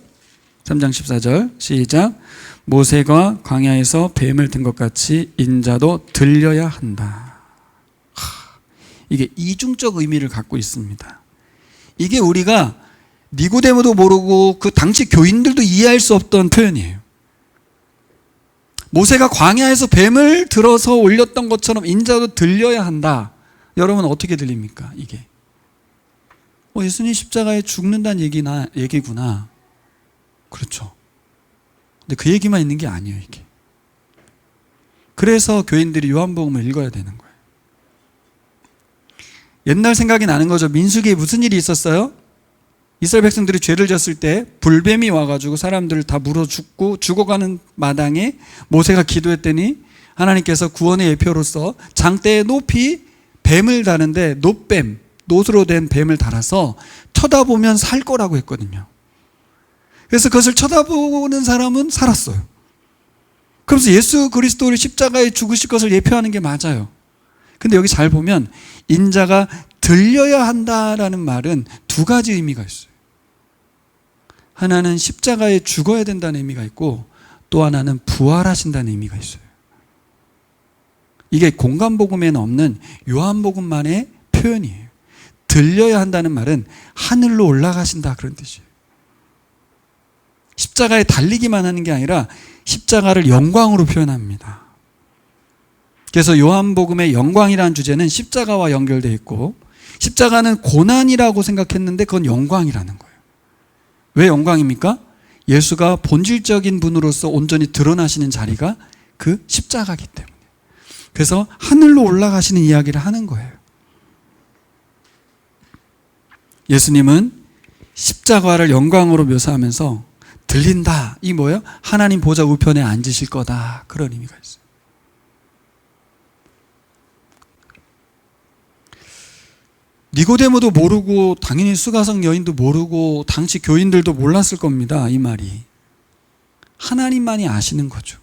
3장 14절 시작. 모세가 광야에서 뱀을 든 것 같이 인자도 들려야 한다. 이게 이중적 의미를 갖고 있습니다. 이게 우리가 니고데모도 모르고 그 당시 교인들도 이해할 수 없던 표현이에요. 모세가 광야에서 뱀을 들어서 올렸던 것처럼 인자도 들려야 한다. 여러분 어떻게 들립니까? 이게 예수님 십자가에 죽는다는 얘기구나. 그렇죠. 근데 그 얘기만 있는 게 아니에요, 이게. 그래서 교인들이 요한복음을 읽어야 되는 거예요. 옛날 생각이 나는 거죠. 민수기에 무슨 일이 있었어요? 이스라엘 백성들이 죄를 졌을 때 불뱀이 와가지고 사람들을 다 물어 죽고 죽어가는 마당에 모세가 기도했더니 하나님께서 구원의 예표로서 장대에 높이 뱀을 다는데 놋뱀, 놋으로 된 뱀을 달아서 쳐다보면 살 거라고 했거든요. 그래서 그것을 쳐다보는 사람은 살았어요. 그래서 예수 그리스도를 십자가에 죽으실 것을 예표하는 게 맞아요. 근데 여기 잘 보면 인자가 들려야 한다라는 말은 두 가지 의미가 있어요. 하나는 십자가에 죽어야 된다는 의미가 있고 또 하나는 부활하신다는 의미가 있어요. 이게 공간복음에는 없는 요한복음만의 표현이에요. 들려야 한다는 말은 하늘로 올라가신다 그런 뜻이에요. 십자가에 달리기만 하는 게 아니라 십자가를 영광으로 표현합니다. 그래서 요한복음의 영광이라는 주제는 십자가와 연결되어 있고 십자가는 고난이라고 생각했는데 그건 영광이라는 거예요. 왜 영광입니까? 예수가 본질적인 분으로서 온전히 드러나시는 자리가 그 십자가이기 때문에. 그래서 하늘로 올라가시는 이야기를 하는 거예요. 예수님은 십자가를 영광으로 묘사하면서 들린다. 이 뭐예요? 하나님 보좌 우편에 앉으실 거다. 그런 의미가 있어요. 니고데모도 모르고 당연히 수가성 여인도 모르고 당시 교인들도 몰랐을 겁니다. 이 말이. 하나님만이 아시는 거죠.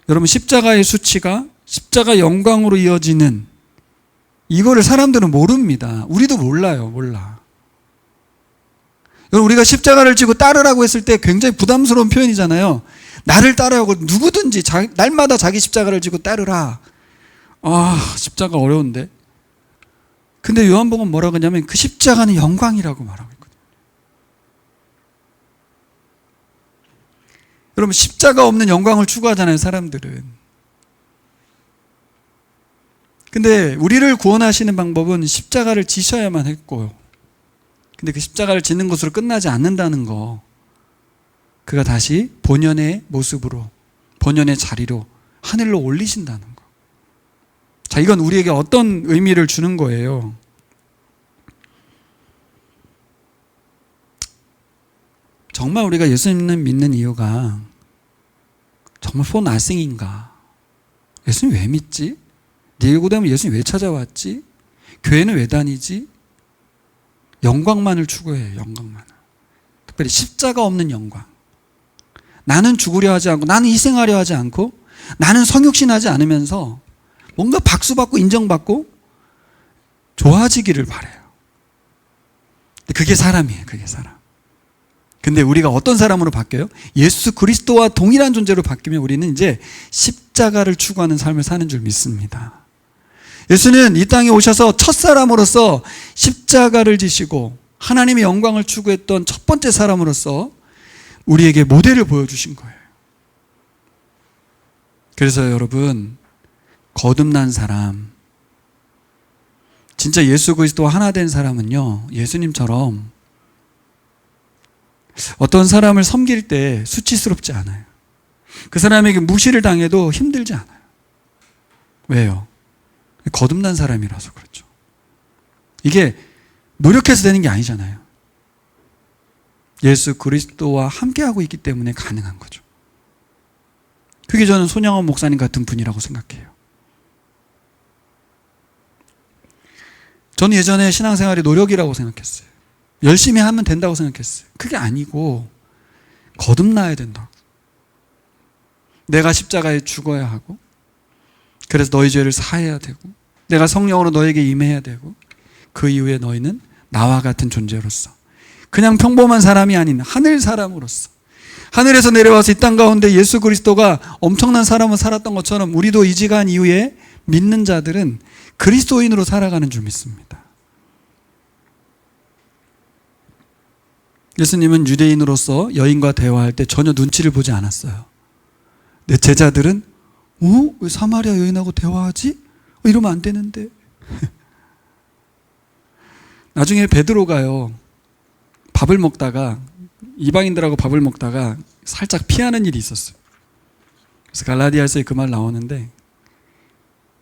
여러분 십자가의 수치가 십자가 영광으로 이어지는 이거를 사람들은 모릅니다. 우리도 몰라요. 몰라. 여러분 우리가 십자가를 지고 따르라고 했을 때 굉장히 부담스러운 표현이잖아요. 나를 따르라고 누구든지 날마다 자기 십자가를 지고 따르라. 십자가 어려운데. 근데 요한복음 뭐라고 하냐면 그 십자가는 영광이라고 말하고 있거든요. 여러분 십자가 없는 영광을 추구하잖아요, 사람들은. 근데 우리를 구원하시는 방법은 십자가를 지셔야만 했고요. 근데 그 십자가를 지는 것으로 끝나지 않는다는 거. 그가 다시 본연의 모습으로, 본연의 자리로 하늘로 올리신다는 거. 자, 이건 우리에게 어떤 의미를 주는 거예요? 정말 우리가 예수님을 믿는 이유가 정말 for nothing인가? 예수님 왜 믿지? 니고데모 예수님 왜 찾아왔지? 교회는 왜 다니지? 영광만을 추구해요. 영광만을. 특별히 십자가 없는 영광. 나는 죽으려 하지 않고 나는 희생하려 하지 않고 나는 성육신하지 않으면서 뭔가 박수받고 인정받고 좋아지기를 바라요. 그게 사람이에요. 그게 사람. 근데 우리가 어떤 사람으로 바뀌어요? 예수 그리스도와 동일한 존재로 바뀌면 우리는 이제 십자가를 추구하는 삶을 사는 줄 믿습니다. 예수는 이 땅에 오셔서 첫사람으로서 십자가를 지시고 하나님의 영광을 추구했던 첫 번째 사람으로서 우리에게 모델을 보여주신 거예요. 그래서 여러분 거듭난 사람, 진짜 예수 그리스도와 하나 된 사람은요, 예수님처럼 어떤 사람을 섬길 때 수치스럽지 않아요. 그 사람에게 무시를 당해도 힘들지 않아요. 왜요? 거듭난 사람이라서 그렇죠. 이게 노력해서 되는 게 아니잖아요. 예수 그리스도와 함께하고 있기 때문에 가능한 거죠. 그게 저는 손양원 목사님 같은 분이라고 생각해요. 저는 예전에 신앙생활이 노력이라고 생각했어요. 열심히 하면 된다고 생각했어요. 그게 아니고 거듭나야 된다고. 내가 십자가에 죽어야 하고 그래서 너희 죄를 사해야 되고 내가 성령으로 너에게 임해야 되고 그 이후에 너희는 나와 같은 존재로서 그냥 평범한 사람이 아닌 하늘 사람으로서 하늘에서 내려와서 이 땅 가운데 예수 그리스도가 엄청난 사람을 살았던 것처럼 우리도 이지간 이후에 믿는 자들은 그리스도인으로 살아가는 줄 믿습니다. 예수님은 유대인으로서 여인과 대화할 때 전혀 눈치를 보지 않았어요. 내 제자들은 왜 사마리아 여인하고 대화하지? 이러면 안 되는데. 나중에 베드로가요, 밥을 먹다가 이방인들하고 밥을 먹다가 살짝 피하는 일이 있었어요. 그래서 갈라디아서에 그 말 나오는데,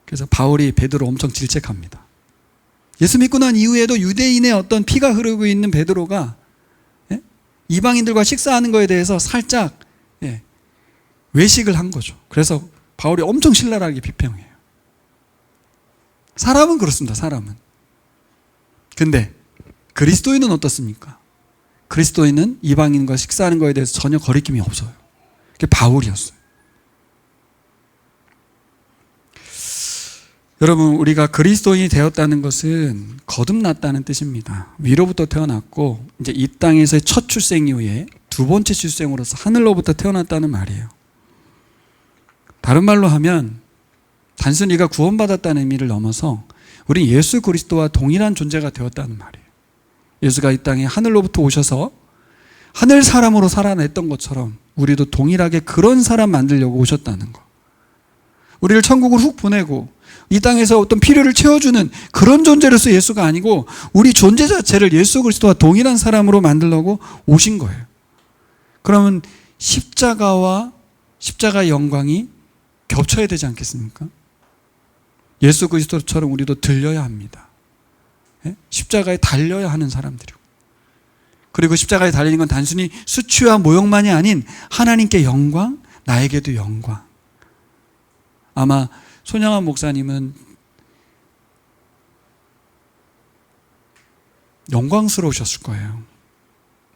그래서 바울이 베드로 엄청 질책합니다. 예수 믿고 난 이후에도 유대인의 어떤 피가 흐르고 있는 베드로가 이방인들과 식사하는 거에 대해서 살짝 외식을 한 거죠. 그래서 바울이 엄청 신랄하게 비평해요. 사람은 그렇습니다. 사람은. 근데 그리스도인은 어떻습니까? 그리스도인은 이방인과 식사하는 거에 대해서 전혀 거리낌이 없어요. 그게 바울이었어요. 여러분, 우리가 그리스도인이 되었다는 것은 거듭났다는 뜻입니다. 위로부터 태어났고 이제 이 땅에서의 첫 출생 이후에 두 번째 출생으로서 하늘로부터 태어났다는 말이에요. 다른 말로 하면 단순히 네가 구원받았다는 의미를 넘어서 우린 예수 그리스도와 동일한 존재가 되었다는 말이에요. 예수가 이 땅에 하늘로부터 오셔서 하늘 사람으로 살아냈던 것처럼 우리도 동일하게 그런 사람 만들려고 오셨다는 거. 우리를 천국으로 훅 보내고 이 땅에서 어떤 필요를 채워주는 그런 존재로서 예수가 아니고 우리 존재 자체를 예수 그리스도와 동일한 사람으로 만들려고 오신 거예요. 그러면 십자가와 십자가의 영광이 겹쳐야 되지 않겠습니까? 예수 그리스도처럼 우리도 들려야 합니다. 십자가에 달려야 하는 사람들이고, 그리고 십자가에 달리는 건 단순히 수치와 모욕만이 아닌 하나님께 영광, 나에게도 영광. 아마 손양환 목사님은 영광스러우셨을 거예요.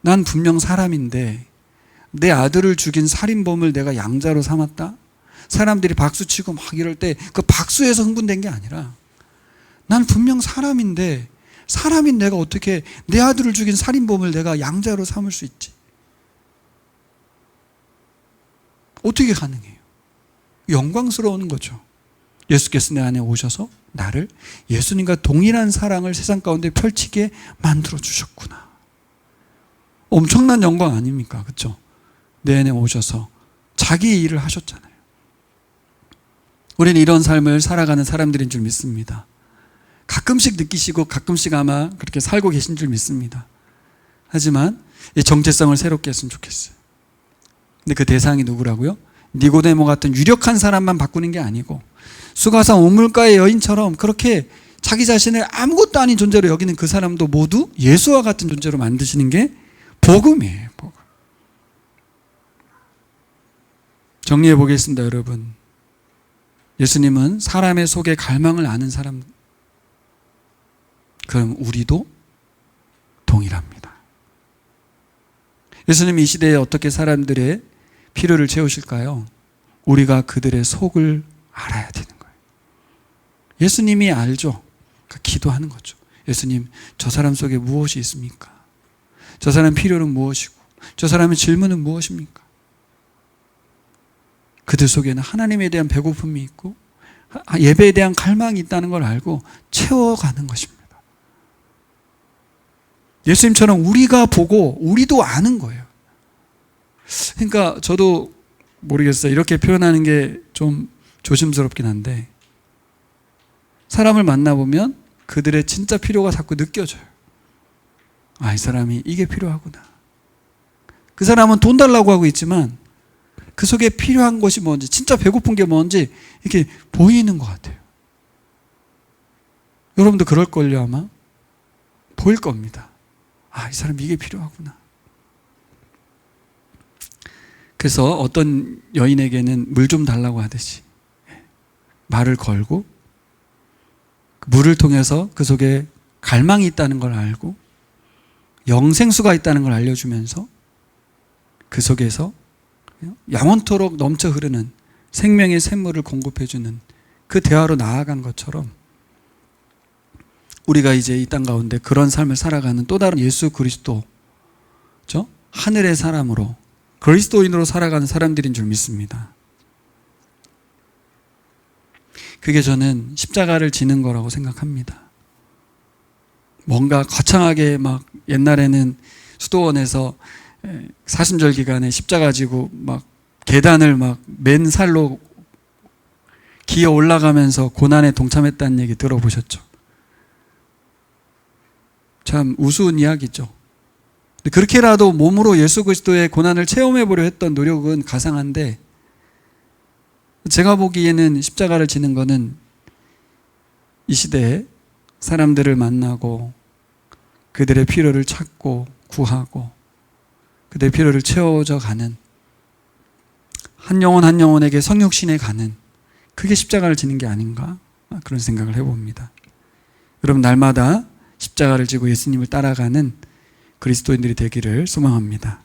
난 분명 사람인데 내 아들을 죽인 살인범을 내가 양자로 삼았다? 사람들이 박수치고 막 이럴 때 그 박수에서 흥분된 게 아니라 난 분명 사람인데 사람인 내가 어떻게 내 아들을 죽인 살인범을 내가 양자로 삼을 수 있지? 어떻게 가능해요? 영광스러운 거죠. 예수께서 내 안에 오셔서 나를 예수님과 동일한 사랑을 세상 가운데 펼치게 만들어 주셨구나. 엄청난 영광 아닙니까? 그렇죠? 내 안에 오셔서 자기 일을 하셨잖아요. 우리는 이런 삶을 살아가는 사람들인 줄 믿습니다. 가끔씩 느끼시고 가끔씩 아마 그렇게 살고 계신 줄 믿습니다. 하지만 이 정체성을 새롭게 했으면 좋겠어요. 근데 그 대상이 누구라고요? 니고데모 같은 유력한 사람만 바꾸는 게 아니고 수가성 우물가의 여인처럼 그렇게 자기 자신을 아무것도 아닌 존재로 여기는 그 사람도 모두 예수와 같은 존재로 만드시는 게 복음이에요. 복음. 정리해 보겠습니다, 여러분. 예수님은 사람의 속에 갈망을 아는 사람, 그럼 우리도 동일합니다. 예수님이 이 시대에 어떻게 사람들의 필요를 채우실까요? 우리가 그들의 속을 알아야 되는 거예요. 예수님이 알죠. 그러니까 기도하는 거죠. 예수님, 저 사람 속에 무엇이 있습니까? 저 사람 필요는 무엇이고 저 사람의 질문은 무엇입니까? 그들 속에는 하나님에 대한 배고픔이 있고 예배에 대한 갈망이 있다는 걸 알고 채워가는 것입니다. 예수님처럼 우리가 보고 우리도 아는 거예요. 그러니까 저도 모르겠어요. 이렇게 표현하는 게 좀 조심스럽긴 한데 사람을 만나보면 그들의 진짜 필요가 자꾸 느껴져요. 아, 이 사람이 이게 필요하구나. 그 사람은 돈 달라고 하고 있지만 그 속에 필요한 것이 뭔지, 진짜 배고픈 게 뭔지 이렇게 보이는 것 같아요. 여러분도 그럴걸요, 아마? 보일 겁니다. 아, 이 사람 이게 필요하구나. 그래서 어떤 여인에게는 물 좀 달라고 하듯이 말을 걸고 물을 통해서 그 속에 갈망이 있다는 걸 알고 영생수가 있다는 걸 알려주면서 그 속에서 영원토록 넘쳐 흐르는 생명의 샘물을 공급해주는 그 대화로 나아간 것처럼 우리가 이제 이 땅 가운데 그런 삶을 살아가는 또 다른 예수 그리스도, 그렇죠? 하늘의 사람으로 그리스도인으로 살아가는 사람들인 줄 믿습니다. 그게 저는 십자가를 지는 거라고 생각합니다. 뭔가 거창하게 막 옛날에는 수도원에서 사순절 기간에 십자가 지고 막 계단을 막 맨살로 기어 올라가면서 고난에 동참했다는 얘기 들어보셨죠? 참 우스운 이야기죠. 그렇게라도 몸으로 예수 그리스도의 고난을 체험해보려 했던 노력은 가상한데 제가 보기에는 십자가를 지는 것은 이 시대에 사람들을 만나고 그들의 필요를 찾고 구하고 그들의 필요를 채워져 가는 한 영혼 한 영혼에게 성육신해 가는 그게 십자가를 지는 게 아닌가 그런 생각을 해봅니다. 여러분 날마다 십자가를 지고 예수님을 따라가는 그리스도인들이 되기를 소망합니다.